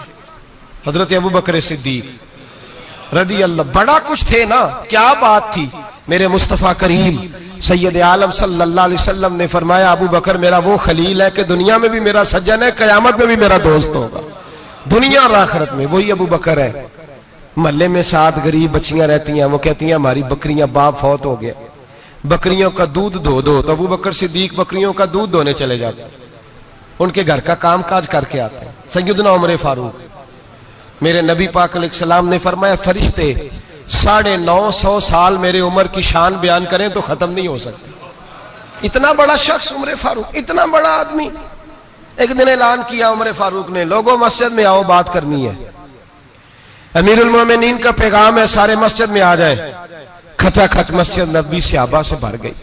हजरत अबू बकर सिद्दीक रदी अल्लाह, बड़ा कुछ थे ना, क्या बात थी। मेरे मुस्तफा करीम सैयद आलम सल्लल्लाहु अलैहि वसल्लम ने फरमाया अबू बकर मेरा वो खलील है कि दुनिया में भी मेरा सज्जन है, कयामत में भी मेरा दोस्त होगा, दुनिया और आखिरत में। वही अबू बकर है। महल्ले में 7 गरीब बच्चियां रहती हैं, वो कहती हैं हमारी बकरियां, बाप फौत हो गया, बकरियों का दूध धो दो। तो अबू बकर सिद्दीक बकरियों का दूध धोने चले जाते हैं, उनके घर का काम काज करके आते हैं। सैयदना उमर फारूक, मेरे नबी पाक अलैहिस्सलाम ने फरमाया फरिश्ते 950 साल मेरे उम्र की शान बयान करें तो खत्म नहीं हो सकती। इतना बड़ा शख्स उमर फारूक, इतना बड़ा आदमी। एक दिन ऐलान किया उमर फारूक ने, लोगों मस्जिद में आओ, बात करनी है। अमीरुल मोमिनीन का पैगाम है, सारे मस्जिद में आ जाए। खचाखच मस्जिद नबी सहाबा से भर गई।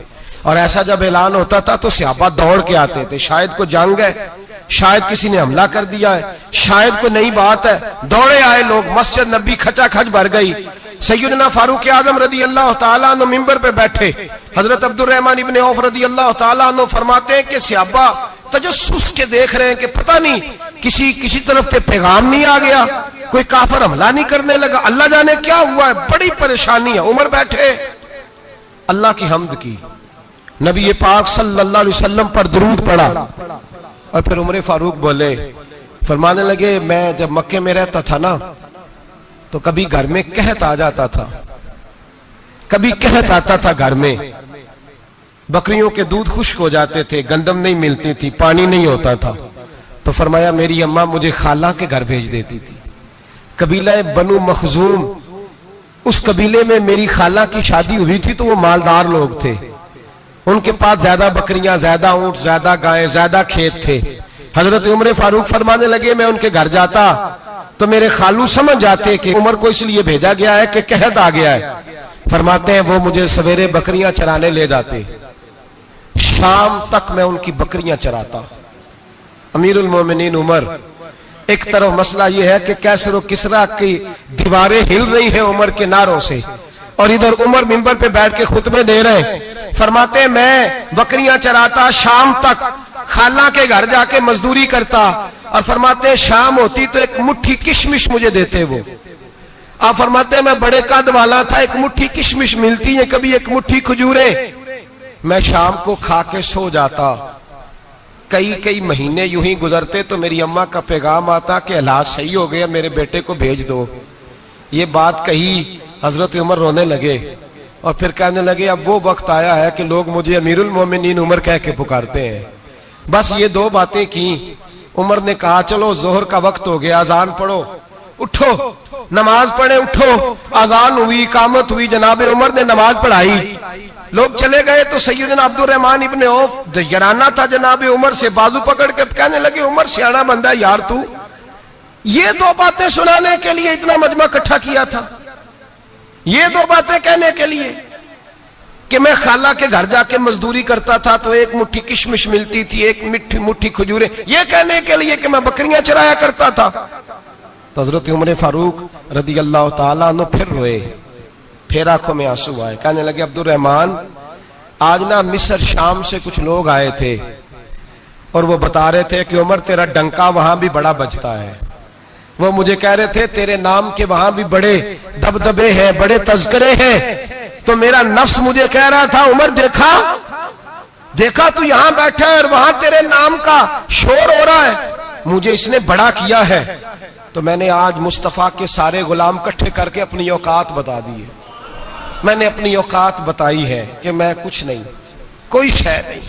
और ऐसा जब ऐलान होता था तो सहाबा दौड़ के आते थे, शायद को जंग है, शायद किसी ने हमला कर दिया है, शायद कोई नई बात है। दौड़े आए लोग, मस्जिद नबी खचाखच भर गई। सैयदना फारूक आजम रदी अल्लाह तआला अन्हु मिंबर पे बैठे। हजरत अब्दुर रहमान इब्ने औफ रदी अल्लाह तआला अन्हु फरमाते हैं कि सहाबा तजस्सुस के देख रहे हैं कि पता नहीं किसी तरफ से पैगाम नहीं आ गया, कोई काफिर हमला नहीं करने लगा, अल्लाह जाने क्या हुआ है, बड़ी परेशानी है। उमर बैठे, अल्लाह की हम्द की, नबी पाक सल्लल्लाहु अलैहि वसल्लम पर दुरूद पढ़ा और फिर उमर फारूक बोले, फरमाने लगे, मैं जब मक्के में रहता था ना तो कभी घर में कहत आ जाता था, कभी कहत आता था घर में, बकरियों के दूध खुश्क हो जाते थे, गंदम नहीं मिलती थी, पानी नहीं होता था। तो फरमाया मेरी अम्मा मुझे खाला के घर भेज देती थी। कबीला बनु मखजूम, उस कबीले में मेरी खाला की शादी हुई थी तो वो मालदार लोग थे, उनके पास ज्यादा बकरियां, ज्यादा ऊंट, ज्यादा गायें, ज्यादा खेत थे। हजरत उमर फारूक फरमाने लगे, मैं उनके घर जाता तो मेरे खालू समझ जाते कि उमर को इसलिए भेजा गया है कि कहत आ गया है। फरमाते हैं वो मुझे सवेरे बकरियां चराने ले जाते, शाम तक मैं उनकी बकरियां चराता। अमीरुल मोमिनीन उमर, एक तरफ मसला यह है कि कैसर किसरा की दीवारें हिल रही हैं उमर के नारों से, और इधर उमर मिंबर पे बैठ के खुतबे दे रहे हैं। फरमाते हैं मैं बकरियां चराता, शाम तक खाला के घर जाके मजदूरी करता, और फरमाते हैं शाम होती तो एक मुट्ठी किशमिश मुझे देते वो। आप फरमाते हैं मैं बड़े कद वाला था, एक मुट्ठी किशमिश मिलती है, कभी एक मुट्ठी खजूरें, मैं शाम को खा के सो जाता। कई कई महीने यूं ही गुजरते तो मेरी अम्मा का पैगाम आता कि हालात सही हो गया, मेरे बेटे को भेज दो। ये बात कही, हजरत उमर रोने लगे और फिर कहने लगे अब वो वक्त आया है कि लोग मुझे अमीरुल मोमिनीन उमर कह के पुकारते हैं। बस ये दो बातें की। उमर ने कहा चलो जोहर का वक्त हो गया, अजान पढ़ो, उठो नमाज पढ़े, उठो। अजान हुई, इकामत हुई, जनाब उमर ने नमाज पढ़ाई, लोग चले गए तो सैयदना अब्दुर रहमान इब्ने औफ यराना था जनाब उमर से, बाजू पकड़ के कहने लगे उमर सियाना बंदा यार तू ये दो बातें सुनाने के लिए इतना मजमा इकट्ठा किया था, ये दो बातें कहने के लिए कि मैं खाला के घर जाके मजदूरी करता था तो एक मुट्ठी किशमिश मिलती थी, एक मिट्टी मुट्ठी खजूरें, ये कहने के लिए कि मैं बकरियां चराया करता था। तो हजरत उमर फारूक रदी अल्लाह ताला अन्हु फिर रोए, फिर आंखों में आंसू आए। कहने लगे अब्दुर रहमान आज ना मिस्र शाम से कुछ लोग आए थे और वो बता रहे थे कि उमर तेरा डंका वहां भी बड़ा बजता है। वो मुझे कह रहे थे तेरे नाम के वहां भी बड़े दबदबे हैं, बड़े तज़किरे हैं। तो मेरा नफ्स मुझे कह रहा था उमर देखा देखा तू यहां बैठा है और वहां तेरे नाम का शोर हो रहा है, मुझे इसने बड़ा किया है। तो मैंने आज मुस्तफा के सारे गुलाम इकट्ठे करके अपनी औकात बता दी है। मैंने अपनी औकात बताई है कि मैं कुछ नहीं, कोई शय नहीं,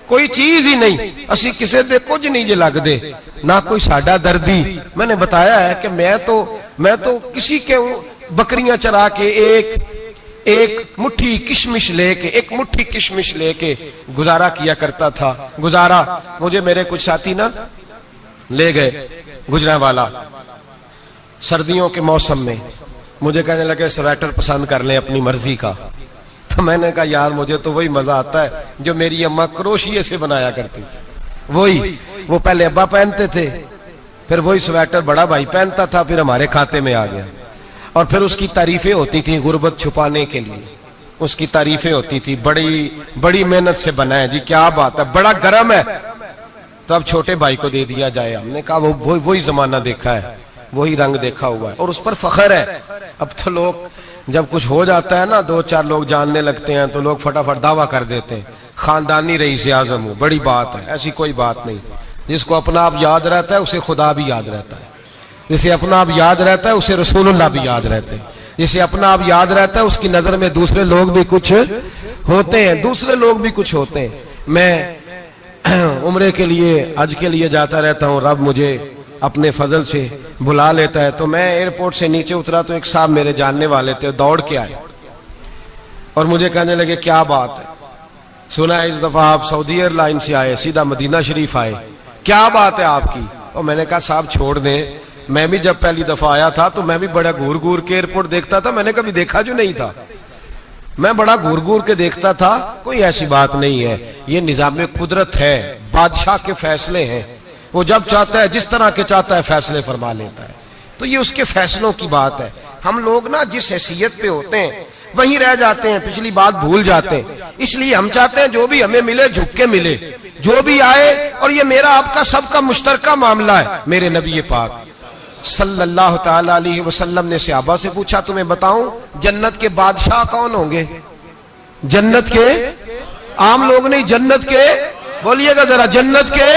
कोई चीज ही नहीं, असी किसी से कुछ नहीं जे लगदे, ना कोई साडा दर्दी। मैंने बताया है कि मैं तो किसी के बकरियां चरा के एक मुट्ठी किशमिश लेके, एक मुट्ठी किशमिश लेके गुजारा किया करता था। गुजारा मुझे मेरे कुछ साथी ना ले गए गुजरांवाला सर्दियों के मौसम में, मुझे कहने लगे स्वेटर पसंद कर लें अपनी मर्जी का। तो मैंने कहा यार मुझे तो वही मजा आता है जो मेरी अम्मा क्रोशिये से बनाया करती, वही वो पहले अब्बा पहनते थे, फिर वही स्वेटर बड़ा भाई पहनता था, फिर हमारे खाते में आ गया। और फिर उसकी तारीफें होती थी गुर्बत छुपाने के लिए, उसकी तारीफें होती थी, बड़ी बड़ी मेहनत से बना है जी, क्या बात है, बड़ा गर्म है, तो अब छोटे भाई को दे दिया जाए। हमने कहा वही जमाना देखा है, वही रंग देखा हुआ है और उस पर फख्र है। अब तो लोग जब कुछ हो जाता है ना, दो चार लोग जानने लगते हैं तो लोग फटाफट दावा कर देते हैं खानदानी रईस आजम हो, बड़ी बात है। ऐसी कोई बात नहीं, जिसको अपना आप याद रहता है उसे खुदा भी याद रहता है, जिसे अपना आप याद रहता है उसे रसूलुल्लाह भी याद रहते हैं, जिसे अपना आप याद रहता है उसकी नजर में दूसरे लोग भी कुछ होते हैं, दूसरे लोग भी कुछ होते हैं। मैं उम्रे के लिए, हज के लिए जाता रहता हूँ, रब मुझे अपने फजल से बुला लेता है। तो मैं एयरपोर्ट से नीचे उतरा तो एक साहब मेरे जानने वाले थे, दौड़ के आए और मुझे कहने लगे क्या बात है, सुना है इस दफा आप सऊदी एयरलाइन से आए, सीधा मदीना शरीफ आए, क्या बात है आपकी। और मैंने कहा साहब छोड़ दें, मैं भी जब पहली दफा आया था तो मैं भी बड़ा घूर घूर के एयरपोर्ट देखता था, मैंने कभी देखा जो नहीं था, मैं बड़ा घूर घूर के देखता था, कोई ऐसी बात नहीं है, ये निजाम कुदरत है, बादशाह के फैसले हैं, वो जब चाहता है जिस तरह के चाहता है फैसले फरमा लेता है, तो ये उसके फैसलों की बात है। हम लोग ना जिस हैसियत पे होते हैं वहीं रह जाते हैं, पिछली बात भूल जाते हैं, इसलिए हम चाहते हैं जो भी हमें मिले झुक के मिले, जो भी आए। और ये मेरा आपका सबका मुश्तरका मामला है। मेरे नबी पाक सल्लल्लाहु ताला अलैहि वसल्लम ने सहाबा से पूछा तुम्हें बताऊं जन्नत के बादशाह कौन होंगे, जन्नत के आम लोग नहीं, जन्नत के, बोलिएगा जरा, जन्नत के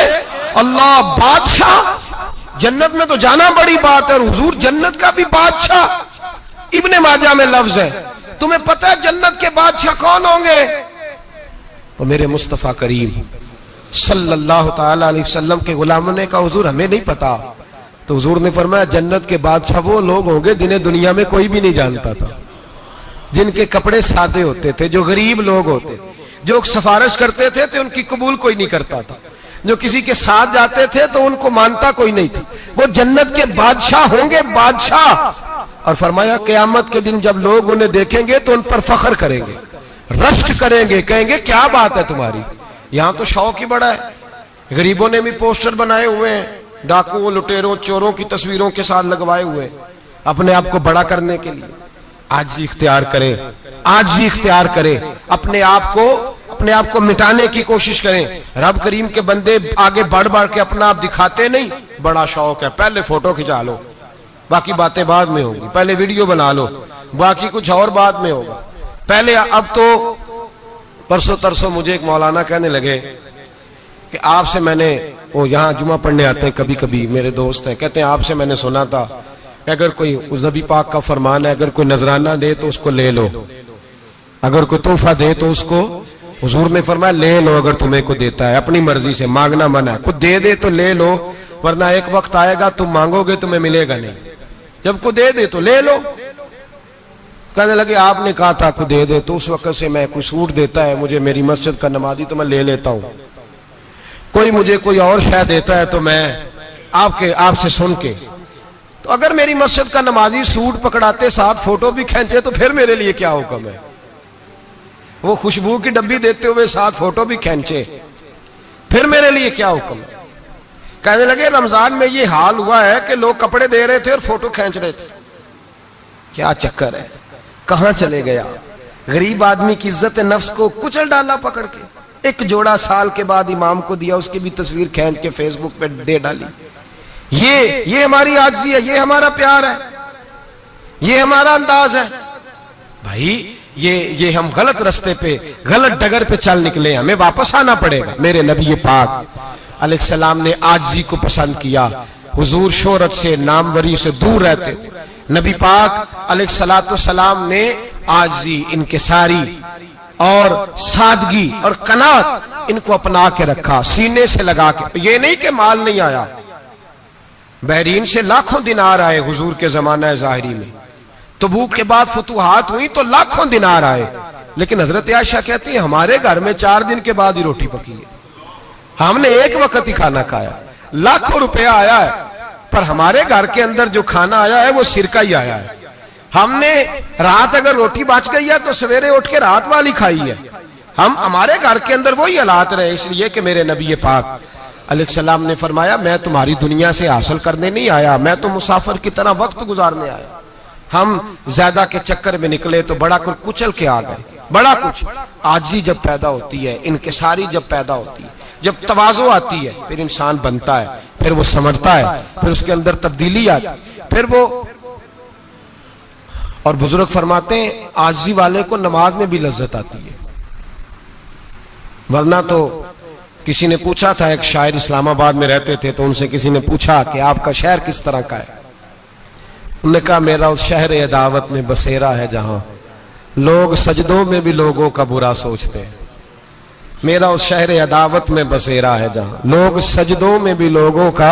अल्लाह बादशाह। जन्नत में तो जाना बड़ी बात है, और हुजूर जन्नत का भी बादशाह। इब्ने माजा में लफ्ज है। तुम्हें पता है जन्नत के बादशाह कौन होंगे? तो मेरे मुस्तफा करीम सल्लल्लाहु ताला अलैहि वसल्लम के गुलामों ने कहा हुजूर हमें नहीं पता। तो हुजूर ने फरमाया जन्नत के बादशाह वो लोग होंगे जिन्हें दुनिया में कोई भी नहीं जानता था, जिनके कपड़े सादे होते थे, जो गरीब लोग होते, जो सिफारिश करते थे तो उनकी कबूल कोई नहीं करता था, जो किसी के साथ जाते थे तो उनको मानता कोई नहीं था। वो जन्नत के बादशाह होंगे, बादशाह। और फरमाया क़यामत के दिन जब लोग उन्हें देखेंगे तो उन पर फख्र करेंगे, रश्क करेंगे, कहेंगे क्या बात है तुम्हारी, यहां तो शौक ही बड़ा है। गरीबों ने भी पोस्टर बनाए हुए हैं, डाकुओं, लुटेरों, चोरों की तस्वीरों के साथ लगवाए हुए, अपने आप को बड़ा करने के लिए। आज ही इख्तियार करें, आज ही इख्तियार करें, अपने आप को मिटाने की कोशिश करें। रब करीम के बंदे आगे बढ़ बढ़ के अपना आप दिखाते नहीं, बड़ा शौक है, पहले फोटो खिंचा लो, बाकी बातें बाद में होंगी, पहले वीडियो बना लो, बाकी कुछ और बाद में होगा। पहले अब तो परसों तरसों मुझे एक मौलाना कहने लगे कि आपसे मैंने, वो यहाँ जुमा पढ़ने आते हैं कभी कभी, मेरे दोस्त हैं, कहते हैं आपसे मैंने सुना था कि अगर कोई, उस नबी पाक का फरमान है, अगर कोई नजराना दे तो उसको ले लो, अगर कोई तोहफा दे तो उसको, हुजूर ने फरमाया ले लो अगर तुम्हें को देता है, अपनी मर्जी से, मांगना मना है, खुद दे तो ले लो, वरना एक वक्त आएगा तुम मांगोगे तुम्हें मिलेगा नहीं, जब को दे तो ले लो। कहने लगे आपने कहा था को दे तो उस वक्त से मैं, कोई सूट देता है मुझे मेरी मस्जिद का नमाजी तो मैं ले लेता हूं, कोई मुझे कोई और शय देता है तो मैं आपसे सुन के, तो अगर मेरी मस्जिद का नमाजी सूट पकड़ाते साथ फोटो भी खींचे तो फिर मेरे लिए क्या हुक्म है? वो खुशबू की डब्बी देते हुए साथ फोटो भी खींचे, फिर मेरे लिए क्या हुक्म है? कहने लगे रमजान में ये हाल हुआ है कि लोग कपड़े दे रहे थे और फोटो खींच रहे थे, क्या चक्कर है, कहां चले गया? गरीब आदमी की इज्जत नफ्स को कुचल डाला पकड़ के। एक जोड़ा साल के बाद इमाम को दिया, उसकी भी तस्वीर खींच के फेसबुक पे दे डाली। ये हमारी आजिज़ी है, ये हमारा प्यार है, ये हमारा अंदाज है। भाई ये हम गलत रास्ते पे, गलत डगर पे चल निकले, हमें वापस आना पड़ेगा। मेरे नबी पाक अलैहिस्सलाम ने आजिज़ी को पसंद किया। हुजूर शोहरत से, नामवरी से दूर रहते। नबी पाक अलैहिस्सलाम ने आजिज़ी, इनकिसारी और सादगी और कनात इनको अपना के रखा, सीने से लगा के। ये नहीं कि माल नहीं आया, बहरीन से लाखों दिनार आए हुजूर के जमाना ज़ाहिरी में, तबूक के बाद फतूहात हुई तो लाखों दिनार आए, लेकिन हजरत आयशा कहती है हमारे घर में 4 दिन के बाद ही रोटी पकी है, हमने एक वक्त ही खाना खाया। लाखों रुपया आया है, पर हमारे घर के अंदर जो खाना आया है वो सिरका ही आया है। हमने रात अगर रोटी बच गई है तो सवेरे उठ के रात वाली खाई है। हमारे घर के अंदर वही हालात रहे, इसलिए कि मेरे नबी पाक अलैहिस्सलाम ने फरमाया मैं तुम्हारी दुनिया से हासिल करने नहीं आया, मैं तो मुसाफिर की तरह वक्त गुजारने आया। हम ज्यादा के चक्कर में निकले तो बड़ा कुछ कुचल के आ गए, बड़ा कुछ। आजी जब पैदा होती है, इनकिसारी जब पैदा होती है, जब तवाज़ो आती है, फिर इंसान बनता है, फिर वो समझता है, फिर उसके अंदर तब्दीली आती है, फिर वो। और बुजुर्ग फरमाते हैं आजी वाले को नमाज में भी लज्जत आती है, वरना तो किसी ने पूछा था, एक शायर इस्लामाबाद में रहते थे, तो उनसे किसी ने पूछा कि आपका शहर किस तरह का है? उन्होंने कहा मेरा उस शहर अदावत में बसेरा है जहां लोग सजदों में भी लोगों का बुरा सोचते हैं। मेरा उस शहर अदावत में बसेरा है जहां लोग सजदों में भी लोगों का,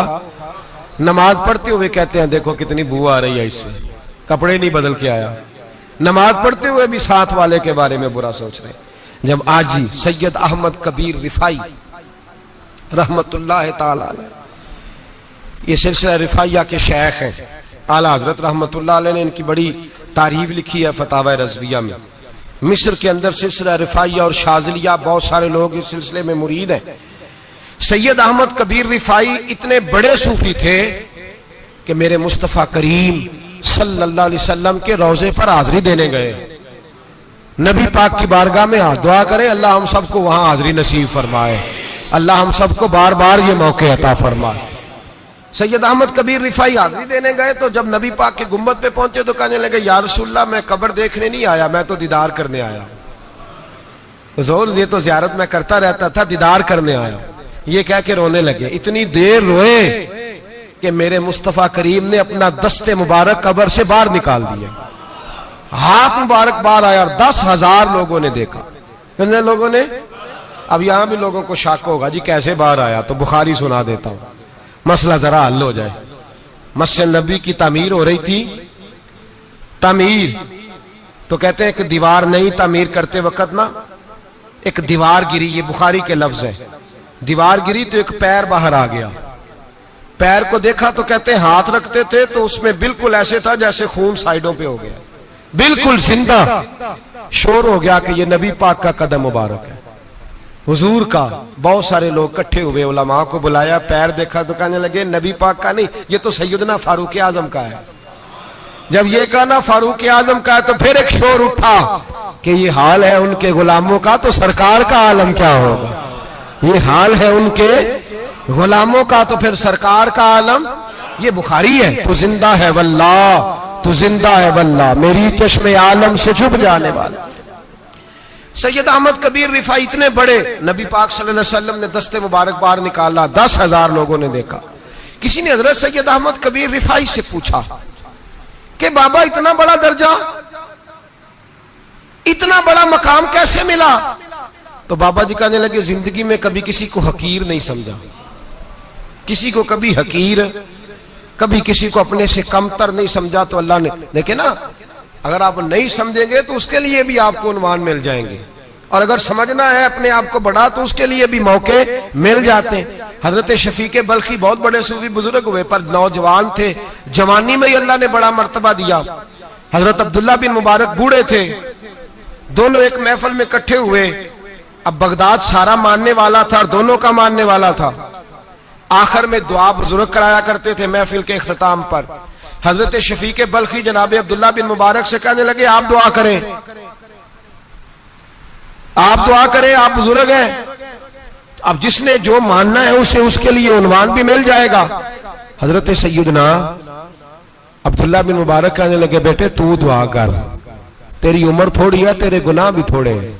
नमाज पढ़ते हुए कहते हैं देखो कितनी बू आ रही है इससे, कपड़े नहीं बदल के आया, नमाज पढ़ते हुए भी साथ वाले के बारे में बुरा सोच रहे हैं। जब आजी सैयद अहमद कबीर रिफाई रहमतुल्लाह ताला अलैह, ये सिलसिला रिफाइया के शेख हैं, आला हजरत रहमतुल्लाह अलैह ने इनकी बड़ी तारीफ लिखी है फतावा रज़विया में। मिस्र के अंदर सिलसिला रिफाइया और शाज़लिया, बहुत सारे लोग इस सिलसिले में मुरीद हैं। सैयद अहमद कबीर रिफाई इतने बड़े सूफी थे कि मेरे मुस्तफ़ा करीम सल्लल्लाहु अलैहि वसल्लम के रोजे पर हाजिरी देने गए। नबी पाक की बारगाह में हाथ दुआ करें अल्लाह हम सबको वहां हाजिरी नसीब फरमाए, अल्लाह हम सबको बार बार ये मौके अता फरमाए। सैयद अहमद कबीर रिफाई हाजिरी देने गए तो जब नबी पाक के गुंबद पे पहुंचे तो कहने लगे या रसूलल्लाह मैं कब्र देखने नहीं आया, मैं तो दीदार करने आया। हुजूर ये तो ज़ियारत में करता रहता था, दीदार करने आया। ये कह के रोने लगे। इतनी देर रोए कि मेरे मुस्तफ़ा करीम ने अपना दस्ते मुबारक कब्र से बाहर निकाल दिया। हाथ मुबारक बाहर आया और 10,000 लोगों ने देखा। कितने लोगों ने? अब यहां भी लोगों को शक होगा जी कैसे बाहर आया, तो बुखारी सुना देता हूं, मसला जरा हल हो जाए। मस्जिद नबी की तामीर हो रही थी। तामीर तो कहते हैं कि दीवार नहीं, तामीर करते वक्त ना एक दीवार गिरी, ये बुखारी के लफ्ज है। दीवार गिरी तो एक पैर बाहर आ गया। पैर को देखा तो कहते हैं हाथ रखते थे तो उसमें बिल्कुल ऐसे था जैसे खून साइडों पे हो गया, बिल्कुल जिंदा। शोर हो गया कि ये नबी पाक का कदम मुबारक है, हुजूर का। बहुत सारे लोग इकट्ठे हुए, उलमा को बुलाया, पैर देखा तो कहने लगे नबी पाक का नहीं, ये तो सैयदना फारूक आजम का है। जब ये कहा ना फारूक आजम का है तो फिर एक शोर उठा कि ये हाल है उनके गुलामों का, तो सरकार का आलम क्या होगा। ये हाल है उनके गुलामों का तो फिर सरकार का आलम। ये बुखारी है। तो जिंदा है वल्लाह, तो जिंदा है वल्लाह, मेरी चश्मे आलम से छुप जाने वाला। सैयद अहमद कबीर रिफाई इतने बड़े, नबी पाक सल्लल्लाहु अलैहि वसल्लम ने दस्ते मुबारक बाहर निकाला, 10,000 लोगों ने देखा। किसी ने हजरत सैयद अहमद कबीर रिफाई से पूछा कि बाबा इतना बड़ा दर्जा, इतना बड़ा मकाम कैसे मिला? तो बाबा जी कहने लगे जिंदगी में कभी किसी को हकीर नहीं समझा, किसी को कभी हकीर, कभी किसी को अपने से कमतर नहीं समझा। तो अल्लाह ने, देखिए ना, अगर आप नहीं समझेंगे तो उसके लिए भी आपको उन्वान मिल जाएंगे, और अगर समझना है अपने आप को बड़ा तो उसके लिए भी मौके मिल जाते हैं। हजरत शफीक बल्खी बहुत बड़े सूफी बुजुर्ग हुए, पर नौजवान थे, जवानी में ही अल्लाह ने बड़ा मर्तबा दिया। हजरत अब्दुल्ला बिन मुबारक बूढ़े थे, दोनों एक महफिल में इकट्ठे हुए। अब बगदाद सारा मानने वाला था और दोनों का मानने वाला था। आखिर में दुआ बुजुर्ग कराया करते थे महफिल के इख्तिताम पर। हजरत शफीक बल्खी जनाब अब्दुल्ला बिन मुबारक से कहने लगे आप दुआ करें, आप दुआ करें, आप बुजुर्ग हैं। अब जिसने जो मानना है उसे उसके लिए उन्वान भी मिल जाएगा। हजरत सैयदना अब्दुल्ला बिन मुबारक कहने लगे बेटे तू दुआ कर, तेरी उम्र थोड़ी है, तेरे गुनाह भी थोड़े हैं,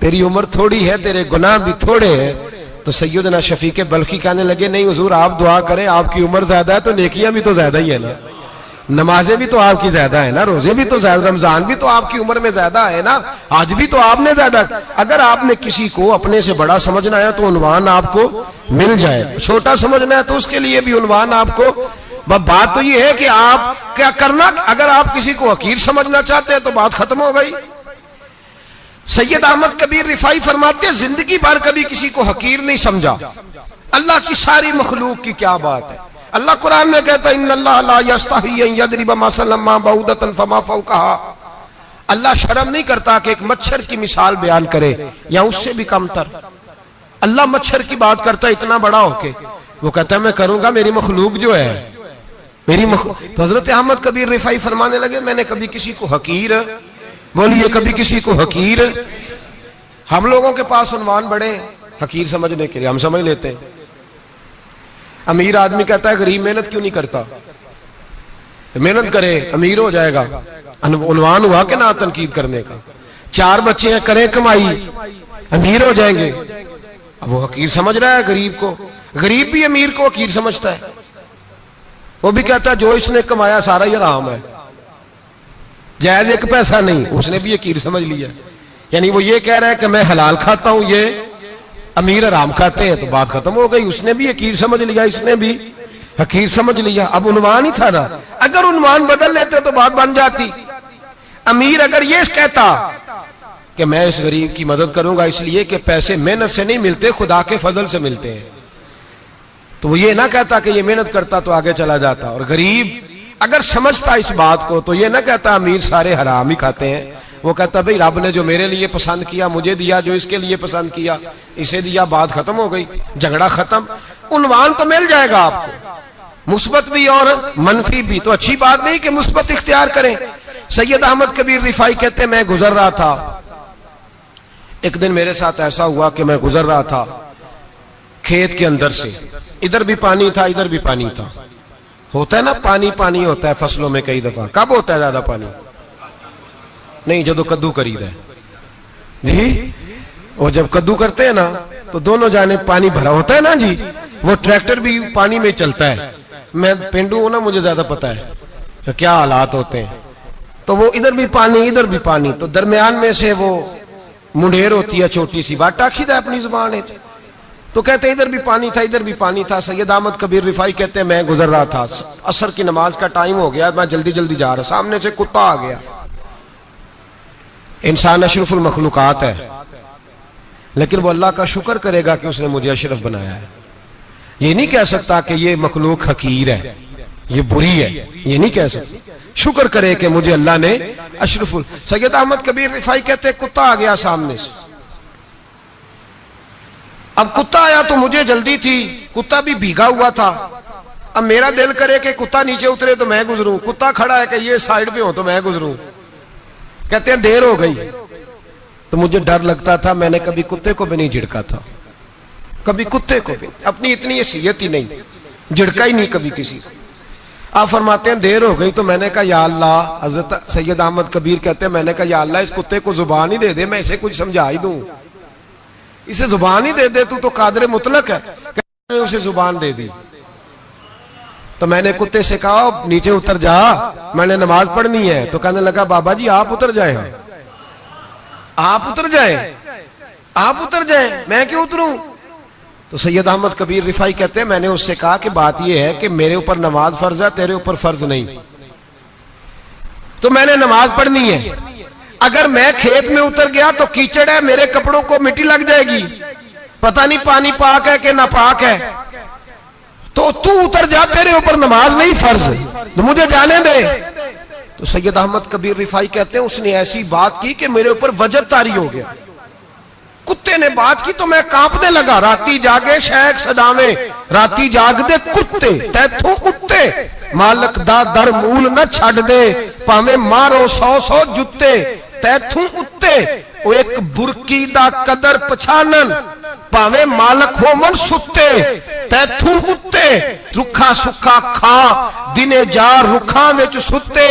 तेरी उम्र थोड़ी है, तेरे गुनाह भी थोड़े हैं। तो सैयदना शफीक बल्खी कहने लगे नहीं हुजूर आप दुआ करें, आपकी उम्र ज्यादा है तो नेकियां भी तो ज्यादा ही है ना, नमाजें भी तो आपकी ज्यादा है ना, रोजे भी तो ज्यादा, रमजान भी तो आपकी उम्र में ज्यादा है ना, आज भी तो आपने ज्यादा। अगर आपने किसी को अपने से बड़ा समझना है तो उन्वान आपको मिल जाए, छोटा समझना है तो उसके लिए भी उन्वान आपको। बात तो ये है कि आप क्या करना, अगर आप किसी को हकीर समझना चाहते हैं तो बात खत्म हो गई। सैयद अहमद कबीर रिफाई फरमाते जिंदगी भर कभी किसी को हकीर नहीं समझा। अल्लाह की सारी मखलूक की क्या बात है। अल्लाह कुरान में कहता है इन्नल्लाह ला यस्तही अन यदरिब मसलन मा बऊदतन फमा फौकहा। अल्लाह शर्म नहीं करता कि एक मच्छर की मिसाल बयान करे या उससे भी कमतर। अल्लाह मच्छर की बात करता है इतना बड़ा होके, वो कहता है मैं करूंगा, मेरी मखलूक जो है मेरी तो हजरत अहमद कबीर रिफाई फरमाने लगे मैंने कभी किसी को हकीर, बोलिए कभी किसी को हकीर। हम लोगों के पास उन्वान बड़े हकीर समझने के लिए, हम समझ लेते हैं। अमीर आदमी कहता है गरीब मेहनत क्यों नहीं करता, मेहनत करे अमीर हो जाएगा, उन्वान हुआ कि ना तनकीद करने का। 4 बच्चे हैं करें कमाई अमीर हो जाएंगे, अब वो हकीर समझ रहा है गरीब को। गरीब भी अमीर को हकीर समझता है, वो भी कहता है जो इसने कमाया सारा ही हराम है, जायज एक पैसा नहीं, उसने भी हकीर समझ लिया। यानी वो ये कह रहा है कि मैं हलाल खाता हूं, ये अमीर हराम खाते हैं, तो बात खत्म हो गई। उसने भी हकीर समझ लिया, इसने भी हकीर समझ लिया। अब उन्वान ही था ना, अगर उन्वान बदल लेते तो बात बन जाती। अमीर अगर ये कहता कि मैं इस गरीब की मदद करूंगा इसलिए कि पैसे मेहनत से नहीं मिलते, खुदा के फजल से मिलते हैं, तो वो ये ना कहता कि ये मेहनत करता तो आगे चला जाता। और गरीब अगर समझता इस बात को तो ये ना कहता अमीर सारे हराम ही खाते हैं, वो कहता भाई रब ने जो मेरे लिए पसंद किया मुझे दिया, जो इसके लिए पसंद किया इसे दिया, बात खत्म हो गई, झगड़ा खत्म। उन्वान तो मिल जाएगा आपको, मुस्बत भी और मनफी भी। तो अच्छी बात नहीं कि मुस्बत इख्तियार करें। सैयद अहमद कबीर रिफाई कहते मैं गुजर रहा था, एक दिन मेरे साथ ऐसा हुआ कि मैं गुजर रहा था खेत के अंदर से, इधर भी पानी था इधर भी पानी था। होता है ना पानी पानी होता है फसलों में कई दफा। कब होता है ज्यादा पानी? नहीं, जो कद्दू करीद है जी, वो जब कद्दू करते हैं ना तो दोनों जाने पानी भरा होता है ना जी, वो ट्रैक्टर भी पानी में चलता है। मैं पेंडू हूं ना, मुझे ज्यादा पता है कि क्या हालात होते हैं। तो वो इधर भी पानी इधर भी पानी, तो दरमियान में से वो मुंडेर होती है छोटी सी, बात टाखीदा अपनी जुबान है। तो कहते इधर भी पानी था इधर भी पानी था। सैयद अहमद कबीर रिफाई कहते हैं मैं गुजर रहा था, असर की नमाज का टाइम हो गया, मैं जल्दी जल्दी जा रहा, सामने से कुत्ता आ गया। इंसान अशरफुल मखलूकात है, लेकिन वो अल्लाह का शुक्र करेगा कि उसने मुझे अशरफ बनाया है। ये नहीं कह सकता कि ये मखलूक हकीर है, ये बुरी है, ये नहीं कह सकता। शुक्र करे कि मुझे अल्लाह ने अशरफुल। सैयद अहमद कबीर रिफाई कहते हैं कुत्ता आ गया सामने से। अब कुत्ता आया तो मुझे जल्दी थी, कुत्ता भी भीगा हुआ था। अब मेरा दिल करे कि कुत्ता नीचे उतरे तो मैं गुजरूं, कुत्ता खड़ा है कि ये साइड पे हो तो मैं गुजरूं। कहते हैं देर हो गई तो मुझे डर लगता था, मैंने कभी कुत्ते को भी नहीं झिड़का था, कभी कुत्ते को भी, अपनी इतनी हैसियत ही नहीं, झिड़का ही नहीं कभी किसी को। आप फरमाते हैं देर हो गई तो मैंने कहा या अल्लाह, हजरत सैयद अहमद कबीर कहते हैं मैंने कहा या अल्लाह इस कुत्ते को जुबान ही दे दे, मैं इसे कुछ समझा ही दूं, इसे जुबान ही दे दे, तू तो कादर मुतलक है। उसे जुबान दे दी। तो मैंने कुत्ते से कहा नीचे उतर जा, मैंने नमाज पढ़नी है। तो कहने लगा बाबा जी आप उतर जाए, आप उतर जाए, आप उतर जाए, मैं क्यों उतरूं? तो सैयद अहमद कबीर रिफाई कहते हैं मैंने उससे कहा कि बात यह है कि मेरे ऊपर नमाज फर्ज है, तेरे ऊपर फर्ज नहीं, तो मैंने नमाज पढ़नी है। अगर मैं खेत में उतर गया तो कीचड़ है, मेरे कपड़ों को मिट्टी लग जाएगी, पता नहीं पानी पाक है कि नापाक है, तो तू उतर जा, तेरे ऊपर नमाज नहीं फर्ज, तो मुझे जाने दे। तो सैयद अहमद कबीर रिफाई कहते हैं उसने ऐसी बात की कि मेरे ऊपर वजद तारी हो गया। कुत्ते ने बात की तो मैं कांपने लगा। राती जागे शेख सदावे, राती जाग दे कुत्ते, तैथों उत्ते मालक दा दर मूल न छड़ दे, भावे मारो 100 जुत्ते, तैथों उत्ते वो एक बुरकी दा कदर पछानन, भावे मालक हो मन सुत्ते, तैथों उत्ते रुखा सुखा खा दिने जा रुखा विच सुत्ते,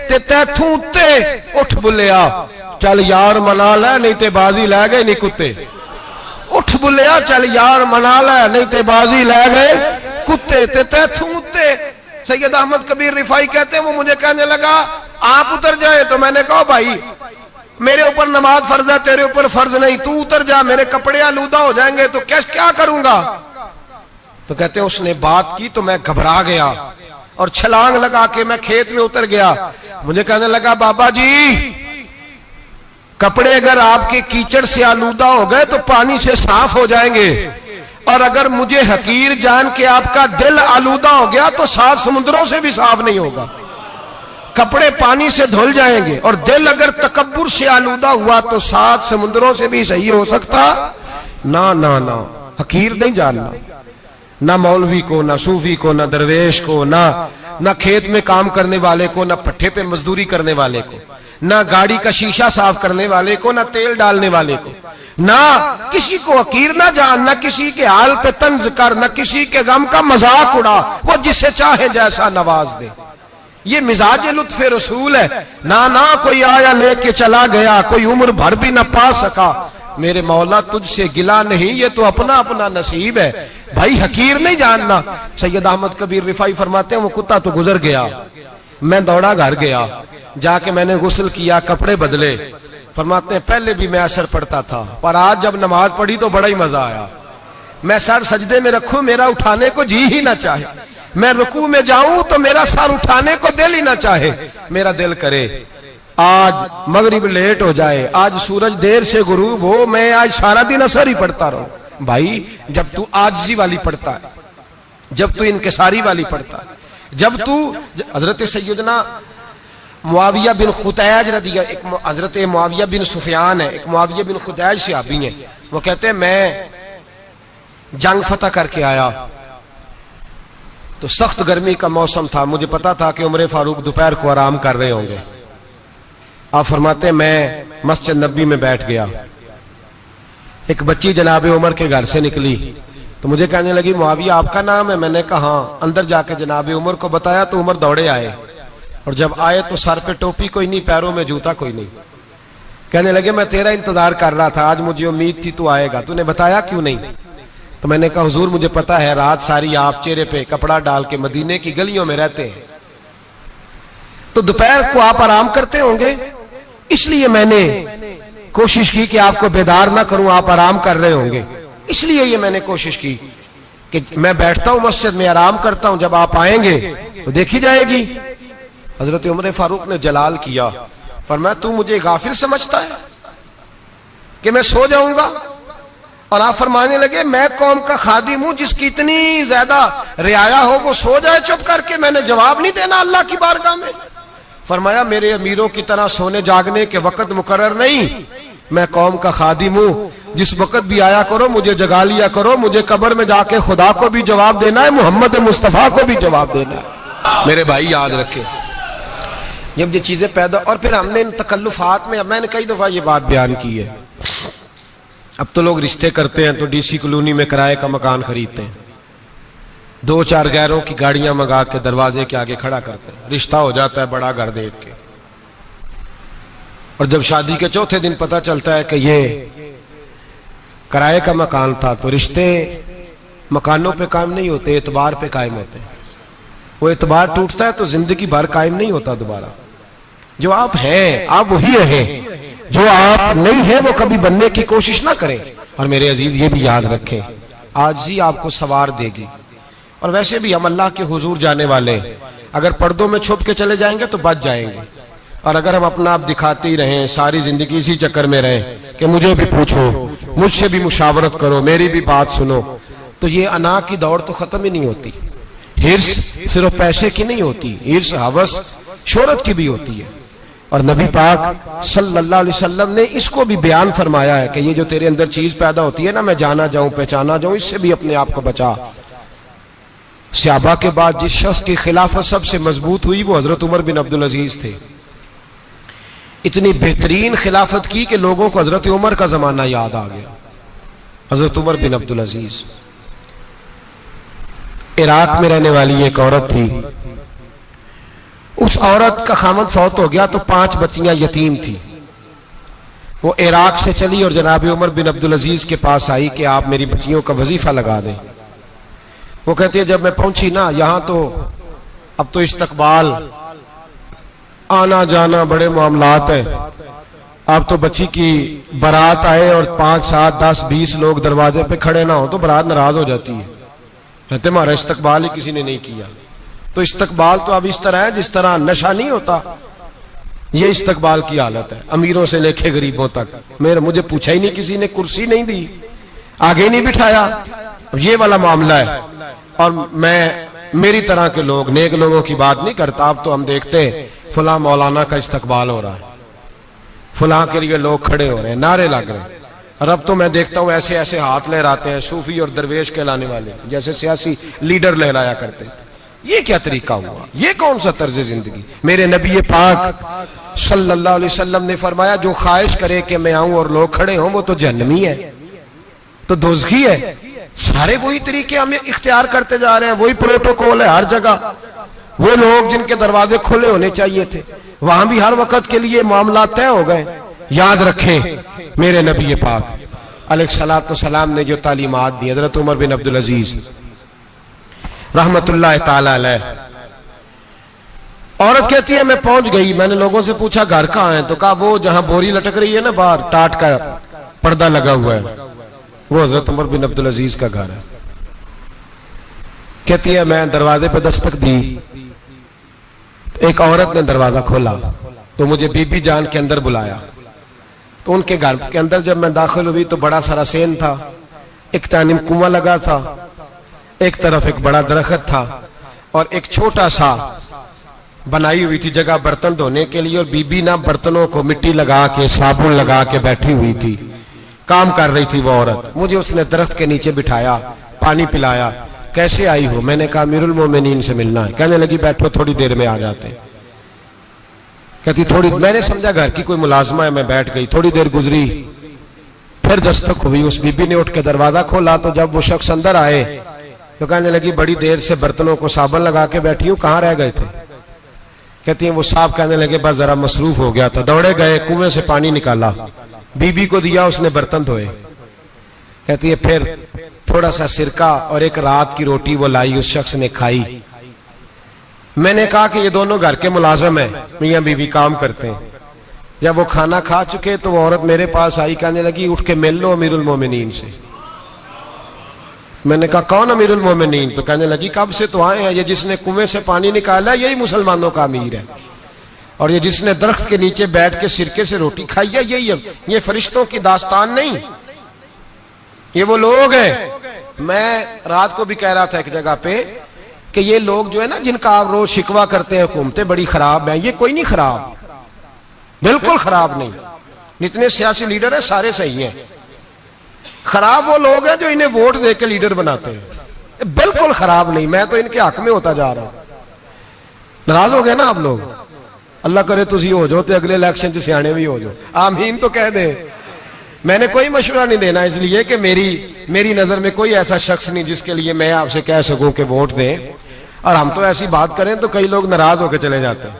ते तैथों उत्ते उठ बुलिया चल यार मना ले नहीं ते बाजी लै गए नहीं कुत्ते, उठ बुलिया चल यार मना ले नहीं ते बाजी लै गए कुत्ते, ते तैथों उत्ते। सैयद अहमद कबीर रिफाई कहते हैं वो मुझे कहने लगा आप उतर जाए। तो मैंने कहा भाई मेरे ऊपर नमाज फर्ज है, तेरे ऊपर फर्ज नहीं, तू उतर जा, मेरे कपड़े आलूदा हो जाएंगे तो क्या करूंगा? तो कहते हैं उसने बात की तो मैं घबरा गया और छलांग लगा के मैं खेत में उतर गया। मुझे कहने लगा बाबा जी कपड़े अगर आपके कीचड़ से आलूदा हो गए तो पानी से साफ हो जाएंगे, और अगर मुझे हकीर जान के आपका दिल आलूदा हो गया तो 7 समुद्रों से भी साफ नहीं होगा। कपड़े पानी से धुल जाएंगे और दिल अगर तकब्बुर से आलूदा हुआ तो 7 समुद्रों से भी सही हो सकता ना ना ना। हकीर नहीं जानना, ना मौलवी को, ना सूफी को, ना दरवेश को, ना खेत में काम करने वाले को, ना पट्टे पे मजदूरी करने वाले को, ना गाड़ी का शीशा साफ करने वाले को, ना तेल डालने वाले को, ना किसी को हकीर ना जान, ना किसी के हाल पे तंज कर, ना किसी के गम का मजाक उड़ा, वो जिसे चाहे जैसा नवाज दे। ये मिजाज लुत्फ रसूल है। ना ना कोई आया लेके चला गया, कोई उम्र भर भी ना पा सका, मेरे मौला तुझसे गिला नहीं, ये तो अपना अपना नसीब है। भाई हकीर नहीं जानना। सैयद अहमद कबीर रिफाई फरमाते हैं वो कुत्ता तो गुजर गया, मैं दौड़ा घर गया, जाके मैंने गुस्ल किया, कपड़े बदले। फरमाते हैं पहले भी मैं असर पढ़ता था, पर आज जब नमाज पढ़ी तो बड़ा ही मजा आया। मैं सर सजदे में रखूं मेरा उठाने को जी ही ना चाहे, मैं रुकू में जाऊं तो मेरा सर उठाने को दिल ही ना चाहे। मेरा दिल करे आज मगरिब लेट हो जाए, आज सूरज देर से गुरूब हो, मैं आज सारा दिन असर ही पढ़ता रहूं। भाई जब तू आजिज़ी वाली पढ़ता है, जब तू इनकिसारी वाली पढ़ता है, जब तू हजरत सैयदना मुआविया बिन खुतैज रदी, एक हजरत मुआविया बिन सुफियान है, एक मुआविया बिन खुतैज सहाबी है, वो कहते हैं मैं जंग फतह करके आया तो सख्त गर्मी का मौसम था, मुझे पता था कि उमर फारूक दोपहर को आराम कर रहे होंगे। आप फरमाते मैं मस्जिद नबी में बैठ गया, एक बच्ची जनाब उमर के घर से निकली तो मुझे कहने लगी मुआविया आपका नाम है? मैंने कहा हाँ। अंदर जाके जनाब उमर को बताया तो उमर दौड़े आए, और जब आए तो सर पे टोपी कोई नहीं, पैरों में जूता कोई नहीं। कहने लगे मैं तेरा इंतजार कर रहा था, आज मुझे उम्मीद थी तू आएगा, तूने बताया क्यों नहीं? तो मैंने कहा हुजूर मुझे पता है रात सारी आप चेहरे पे कपड़ा डाल के मदीने की गलियों में रहते हैं, तो दोपहर को आप आराम करते होंगे, इसलिए मैंने कोशिश की कि आपको बेदार ना करूं, आप आराम कर रहे होंगे, इसलिए ये मैंने कोशिश की कि मैं बैठता हूं मस्जिद में आराम करता हूं, जब आप आएंगे तो देखी जाएगी। हजरत उमर फारूक ने जलाल किया, फरमाया तू मुझे गाफिल समझता है कि मैं सो जाऊंगा? और आप फरमाने लगे मैं कौम का खादिम हूं जिसकी इतनी ज्यादा रियाया हो वो सो जाए चुप करके, मैंने जवाब नहीं देना अल्लाह की बारगाह में? फरमाया मेरे अमीरों की तरह सोने जागने के वक्त मुकर्रर नहीं, मैं कौम का खादिम हूं, जिस वक्त भी आया करो मुझे जगा लिया करो, मुझे कब्र में जाके खुदा को भी जवाब देना है, मोहम्मद मुस्तफा को भी जवाब देना है। मेरे भाई याद रखे, जब ये चीजें पैदा, और फिर हमने इन तकल्लुफात में, अब मैंने कई दफा ये बात बयान की है, अब तो लोग रिश्ते करते हैं तो डीसी कॉलोनी में किराए का मकान खरीदते हैं, 2-4 गैरों की गाड़ियां मंगा के दरवाजे के आगे खड़ा करते हैं, रिश्ता हो जाता है बड़ा घर देख के, और जब शादी के चौथे दिन पता चलता है कि ये किराए का मकान था, तो रिश्ते मकानों पे कायम नहीं होते, एतबार पे कायम होते हैं। वो एतबार टूटता है तो जिंदगी भर कायम नहीं होता दोबारा। जो आप हैं आप वही रहें, जो आप नहीं है वो कभी बनने की कोशिश ना करें। और मेरे अजीज ये भी याद रखें, आजिज़ी आपको सवार देगी। और वैसे भी हम अल्लाह के हुजूर जाने वाले, अगर पर्दों में छुप के चले जाएंगे तो बच जाएंगे, और अगर हम अपना आप दिखाते ही रहें, सारी जिंदगी इसी चक्कर में रहें कि मुझे भी पूछो, मुझसे भी मुशावरत करो, मेरी भी बात सुनो, तो ये अना की दौड़ तो खत्म ही नहीं होती। हिर्स सिर्फ पैसे की नहीं होती, हिर्स हवस शोहरत की भी होती है। और नबी पाक सल्लल्लाहु अलैहि वसल्लम ने इसको भी बयान फरमाया है कि ये जो तेरे अंदर चीज पैदा होती है ना, मैं जाना जाऊं पहचाना जाऊं, इससे भी अपने आप को बचा। सहाबा के बाद जिस शख्स की खिलाफत सबसे मजबूत हुई वो हजरत उमर बिन अब्दुल अजीज थे। इतनी बेहतरीन खिलाफत की कि लोगों को हजरत उमर का जमाना याद आ गया। हजरत उमर बिन अब्दुल अजीज, इराक में रहने वाली एक औरत थी, उस औरत का खामद फौत हो गया तो 5 बच्चियां यतीम थी। वो इराक से चली और जनाब उमर बिन अब्दुल अजीज के पास आई कि आप मेरी बच्चियों का वजीफा लगा दें। वो कहती है जब मैं पहुंची ना, यहां तो अब तो इस्तकबाल आना जाना बड़े मामलात है, अब तो बच्ची की बारात आए और 5, 7, 10, 20 लोग दरवाजे पे खड़े ना हो तो बारात नाराज हो जाती है, कहते हमारा इस्तकबाल ही किसी ने नहीं किया। तो इस्तकबाल तो अब इस तरह है जिस तरह नशा नहीं होता, ये इस्तकबाल की हालत है, अमीरों से लेके गरीबों तक। मुझे पूछा ही नहीं, किसी ने कुर्सी नहीं दी, आगे नहीं बिठाया, अब ये वाला मामला है। और मैं मेरी तरह के लोग, नेक लोगों की बात नहीं करता। अब तो हम देखते हैं फला मौलाना का इस्तकबाल हो रहा है, फला के लिए लोग खड़े हो रहे हैं, नारे लग रहे हैं। और अब तो मैं देखता हूं ऐसे ऐसे हाथ लहराते हैं सूफी और दरवेश कहलाने वाले, जैसे सियासी लीडर लहराया करते हैं। ये क्या तरीका हुआ? ये कौन सा तर्ज जिंदगी? मेरे नबी पाक सल्लल्लाहु अलैहि वसल्लम ने फरमाया जो ख्वाहिश करे कि मैं आऊं और लोग खड़े हों वो तो जहन्नमी है, तो दोज़खी है। सारे वही तरीके हम इख्तियार करते जा रहे हैं, वही प्रोटोकॉल है हर जगह। वो लोग जिनके दरवाजे खुले होने चाहिए थे वहां भी हर वक्त के लिए मामला तय हो गए। याद रखें मेरे नबी पाक अलैहिस्सलातु वस्सलाम ने जो तालीमात दी, हजरत उमर बिन अब्दुल अजीज रहमतुल्लाह ताला अलैह। औरत कहती है मैं पहुंच गई, मैंने लोगों से पूछा घर कहां है, तो कहा वो जहां बोरी लटक रही है ना बाहर, टाट का पर्दा लगा हुआ है, वो हजरत उमर बिन अब्दुल अजीज का घर है। कहती है मैं दरवाजे पे दस्तक दी, एक औरत ने दरवाजा खोला तो मुझे बीबी जान के अंदर बुलाया। तो उनके घर के अंदर जब मैं दाखिल हुई तो बड़ा सारा सेन था, एक तानिम कुआं लगा था, एक तरफ एक बड़ा दरख्त था और एक छोटा सा बनाई हुई थी जगह बर्तन धोने के लिए। और बीबी ना बर्तनों को मिट्टी लगा के साबुन लगा के बैठी हुई थी, काम कर रही थी वो औरत। मुझे उसने दरख्त के नीचे बिठाया, पानी पिलाया। कैसे आई हो? मैंने कहा अमीरुल मोमिनीन से मिलना है। कहने लगी बैठो थोड़ी देर में आ जाते। कहती थोड़ी, मैंने समझा घर की कोई मुलाजमा है, मैं बैठ गई। थोड़ी देर गुजरी, फिर दस्तक हुई, उस बीबी ने उठ के दरवाजा खोला। तो जब वो शख्स अंदर आए तो कहने लगी बड़ी देर से बर्तनों को साबुन लगा के बैठी हूं, कहां रह गए थे? कहती हैं वो साहब कहने लगे बस जरा मसरूफ हो गया था, दौड़े गए, कुएं से पानी निकाला, बीबी को दिया, उसने बर्तन धोए। कहती है फिर थोड़ा सा सिरका और एक रात की रोटी वो लाई, उस शख्स ने खाई। मैंने कहा कि ये दोनों घर के मुलाजिम हैं, मियां बीवी काम करते हैं। जब वो खाना खा चुके तो वो औरत मेरे पास आई, कहने लगी उठ के मिल लो अमीरुल मोमिनीन से। मैंने कहा कौन अमीरुल मोमिनीन? तो कहने लगी कब से तो आए हैं, ये जिसने कुएं से पानी निकाला यही मुसलमानों का अमीर है, और ये जिसने दरख्त के नीचे बैठ के सिरके से रोटी खाई है यही। ये फरिश्तों की दास्तान नहीं, ये वो लोग हैं। मैं रात को भी कह रहा था एक जगह पे कि ये लोग जो है ना, जिनका आप रोज शिकवा करते हैं हुकूमतें बड़ी खराब हैं, ये कोई नहीं खराब, बिल्कुल खराब नहीं। जितने सियासी लीडर हैं सारे सही हैं। खराब वो लोग हैं जो इन्हें वोट दे के लीडर बनाते हैं, बिल्कुल खराब नहीं। मैं तो इनके हक में होता जा रहा हूं। नाराज हो गए ना आप लोग? अल्लाह करे तुसी हो जाओ तो अगले इलेक्शन च सियाने भी हो जाओ, आमीन तो कह दे। मैंने कोई मशवरा नहीं देना, इसलिए कि मेरी नजर में कोई ऐसा शख्स नहीं जिसके लिए मैं आपसे कह सकूं कि वोट दें। और हम तो ऐसी बात करें तो कई लोग नाराज होकर चले जाते हैं,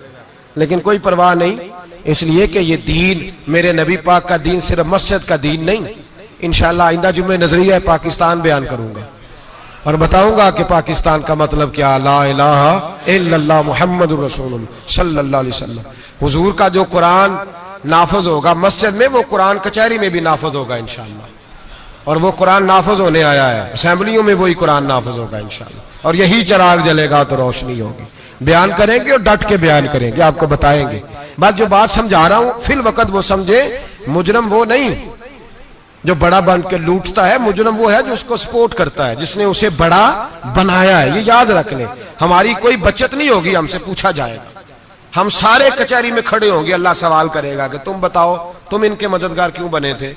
लेकिन कोई परवाह नहीं, इसलिए कि ये दीन मेरे नबी पाक का दीन सिर्फ मस्जिद का दीन नहीं। इंशाअल्लाह आइंदा जुम्मे नजरिया पाकिस्तान बयान करूंगा और बताऊंगा कि पाकिस्तान का मतलब क्या, ला इलाहा इल्लल्लाह मुहम्मदुर रसूलुल्लाह सल्लल्लाहु अलैहि वसल्लम। हुजूर का जो कुरान नाफज होगा मस्जिद में, वो कुरान कचहरी में भी नाफज होगा इंशाअल्लाह। और वो कुरान नाफज होने आया है, असेंबलियों में वही कुरान नाफज होगा इंशाअल्लाह। और यही चिराग जलेगा तो रोशनी होगी। बयान करेंगे और डट के बयान करेंगे, आपको बताएंगे। बस जो बात समझा रहा हूं फिल वक्त वो समझे। मुजरम वो नहीं जो बड़ा बन के लूटता है, मुजरम वो है जो उसको सपोर्ट करता है, जिसने उसे बड़ा बनाया है। ये याद रख लें, हमारी कोई बचत नहीं होगी, हमसे पूछा जाएगा। हम सारे कचहरी में खड़े होंगे, अल्लाह सवाल करेगा कि तुम बताओ तुम इनके मददगार क्यों बने थे,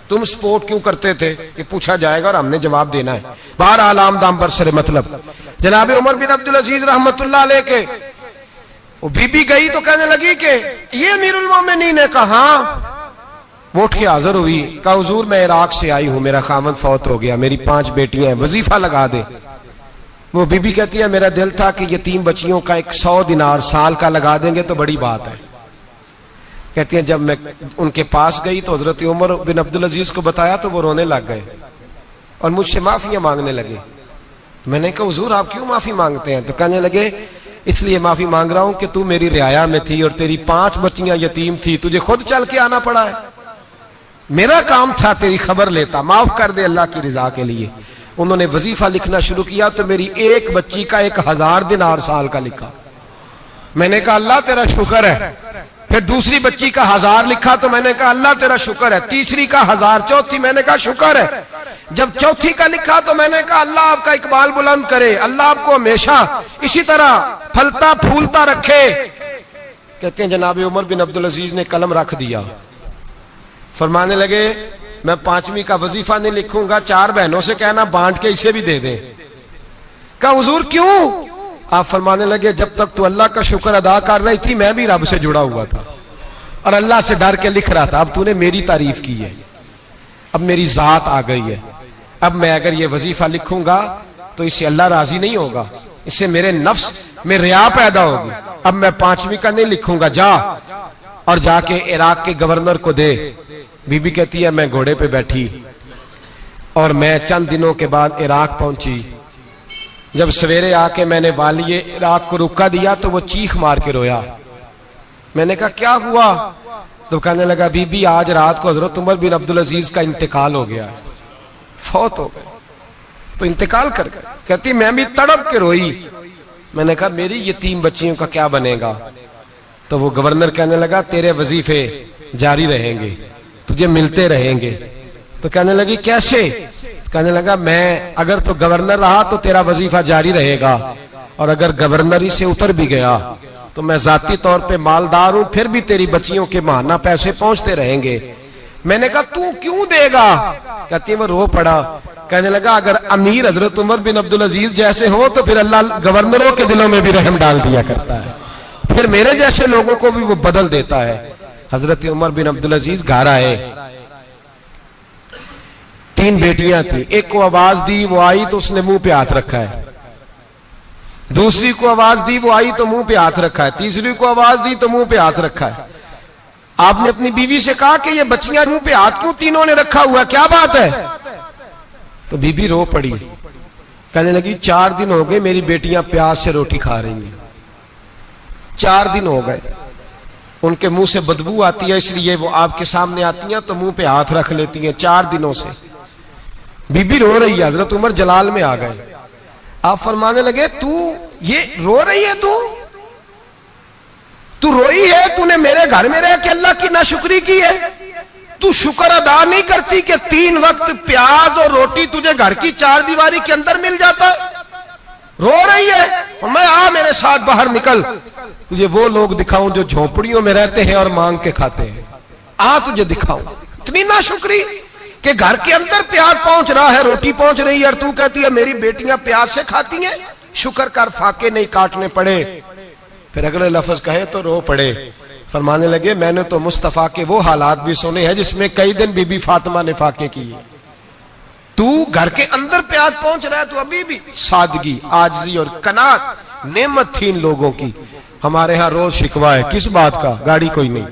तुम सपोर्ट क्यों करते थे, ये पूछा जाएगा और हमने जवाब देना है। बहरहाल आम दाम पर सरे मतलब जनाब उमर बिन अब्दुल अजीज रहमतुल्लाह अलैह के वो बीबी गई तो कहने लगी कि ये अमीरुल मोमिनीन ने कहा, वो उठ के हाजिर हुई, कहा हुजूर मैं इराक से आई हूं, मेरा खामद फौत हो गया, मेरी 5 बेटियां हैं, वजीफा लगा दे। वो बीबी कहती है मेरा दिल था कि यतीम बच्चियों का 100 दिनार साल का लगा देंगे तो बड़ी बात है। कहती है जब मैं उनके पास गई तो हजरत उमर बिन अब्दुल अजीज को बताया तो वो रोने लग गए और मुझसे माफियां मांगने लगे। मैंने कहा हुजूर आप क्यों माफी मांगते हैं? तो कहने लगे इसलिए माफी मांग रहा हूं कि तू मेरी रियाया में थी और तेरी 5 बच्चियां यतीम थी, तुझे खुद चल के आना पड़ा है। मेरा काम था तेरी खबर लेता, माफ कर दे अल्लाह की रिजा के लिए। उन्होंने वजीफा लिखना शुरू किया तो मेरी एक बच्ची का 1000 दिनार साल का लिखा। मैंने कहा अल्लाह तेरा शुक्र है। फिर दूसरी बच्ची का 1000 लिखा तो मैंने कहा अल्लाह तेरा शुक्र है। तीसरी का 1000, चौथी मैंने कहा शुक्र है। जब चौथी का लिखा तो मैंने कहा अल्लाह आपका इकबाल बुलंद करे, अल्लाह आपको हमेशा इसी तरह फलता फूलता रखे। कहते हैं जनाब उमर बिन अब्दुल अजीज ने कलम रख दिया, फरमाने लगे मैं 5वीं का वजीफा नहीं लिखूंगा, 4 बहनों से कहना बांट के इसे भी दे दें। कहा हुजूर क्यों? आप फरमाने लगे जब तक तू अल्लाह का शुक्र अदा कर रही थी मैं भी रब से जुड़ा हुआ था और अल्लाह से डर के लिख रहा था। अब तूने मेरी तारीफ की है, अब मेरी जात आ गई है, अब मैं अगर ये वजीफा लिखूंगा तो इससे अल्लाह राजी नहीं होगा, इससे मेरे नफ्स में रिया पैदा होगी। अब मैं 5वीं का नहीं लिखूंगा, जा और जाके इराक के गवर्नर को दे। बीबी कहती है मैं घोड़े पे बैठी और मैं चंद दिनों के बाद इराक पहुंची। जब सवेरे आके मैंने वालिए इराक को रुका दिया तो वो चीख मार के रोया। मैंने कहा क्या हुआ? तो कहने लगा बीबी आज रात को हजरत उमर बिन अब्दुल अजीज का इंतकाल हो गया, फौत हो गए, तो इंतकाल कर गए। कहती मैं भी तड़प के रोई। मैंने कहा मेरी यतीम बच्चियों का क्या बनेगा? तो वो गवर्नर कहने लगा तेरे वजीफे जारी रहेंगे, तुझे मिलते रहेंगे। तो कहने लगी कैसे? कहने लगा मैं अगर तो गवर्नर रहा तो तेरा वजीफा जारी रहेगा और अगर गवर्नरी से उतर भी गया तो मैं जाती तौर पे मालदार हूं, फिर भी तेरी बच्चियों के माहाना पैसे पहुंचते रहेंगे। मैंने कहा तू क्यों देगा? कहती वो रो पड़ा। कहने लगा अगर अमीर हजरत उमर बिन अब्दुल अजीज जैसे हो तो फिर अल्लाह गवर्नरों के दिलों में भी रहम डाल दिया करता है, फिर मेरे जैसे लोगों को भी वो बदल देता है। हजरत उमर बिन अब्दुल अजीज घर आए, 3 बेटियां थी, एक को आवाज दी, वो आई तो उसने मुंह पे हाथ रखा है। दूसरी को आवाज दी, वो आई तो मुंह पे हाथ रखा है। तीसरी को आवाज दी तो मुंह पे हाथ रखा है। आपने अपनी बीवी से कहा कि ये बच्चियां मुंह पे हाथ क्यों तीनों ने रखा हुआ, क्या बात है? तो बीबी रो पड़ी, कहने लगी 4 दिन हो गए मेरी बेटियां प्याज से रोटी खा रही हैं। 4 दिन हो गए, उनके मुंह से बदबू आती है, इसलिए वो आपके सामने आती हैं तो मुंह पे हाथ रख लेती हैं। 4 दिनों से बीबी रो रही है। हजरत उमर जलाल में आ गए। आप फरमाने लगे, तू ये रो रही है, तू रोई है, तूने मेरे घर में रह के अल्लाह की नाशुक्री की है। तू शुक्र अदा नहीं करती कि 3 वक्त प्याज और रोटी तुझे घर की 4 दीवारी के अंदर मिल जाता। रो रही है। और मैं आ मेरे साथ बाहर निकल, तुझे वो लोग दिखाऊं जो झोपड़ियों में रहते हैं और मांग के खाते हैं। आ तुझे दिखाऊं। इतनी नाशुक्री कि घर के अंदर प्याज पहुंच रहा है, रोटी पहुंच रही है, और तू कहती है मेरी बेटियां प्याज से खाती हैं। शुक्र कर फाके नहीं काटने पड़े। फिर अगले लफ्ज कहे तो रो पड़े। फरमाने लगे, मैंने तो मुस्तफा के वो हालात भी सुने हैं जिसमें कई दिन बीबी फातिमा ने फाके किए। तू घर के अंदर प्याज पहुंच रहा है, तो अभी भी सादगी, आजिज़ी और कनात नेमत थी इन लोगों की। हमारे यहाँ रोज शिकवा है, किस बात का? गाड़ी कोई नहीं।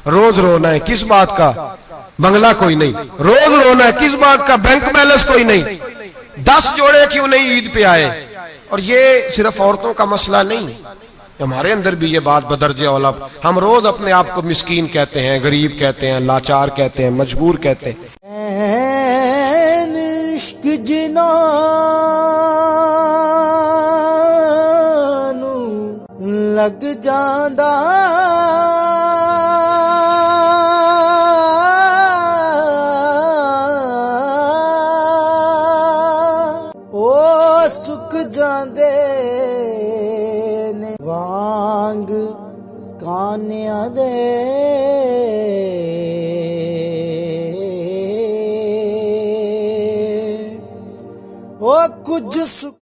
रोज रोना है, किस बात का? बंगला कोई नहीं। रोज रोना है, किस बात का? बैंक बैलेंस कोई नहीं। 10 जोड़े क्यों नहीं ईद पे आए? और ये सिर्फ औरतों का मसला नहीं, हमारे अंदर भी ये बात बदरजे औला। हम रोज अपने आप को मिस्कीन कहते हैं, गरीब कहते हैं, लाचार कहते हैं, मजबूर कहते हैं। इश्क जिना लग जांदा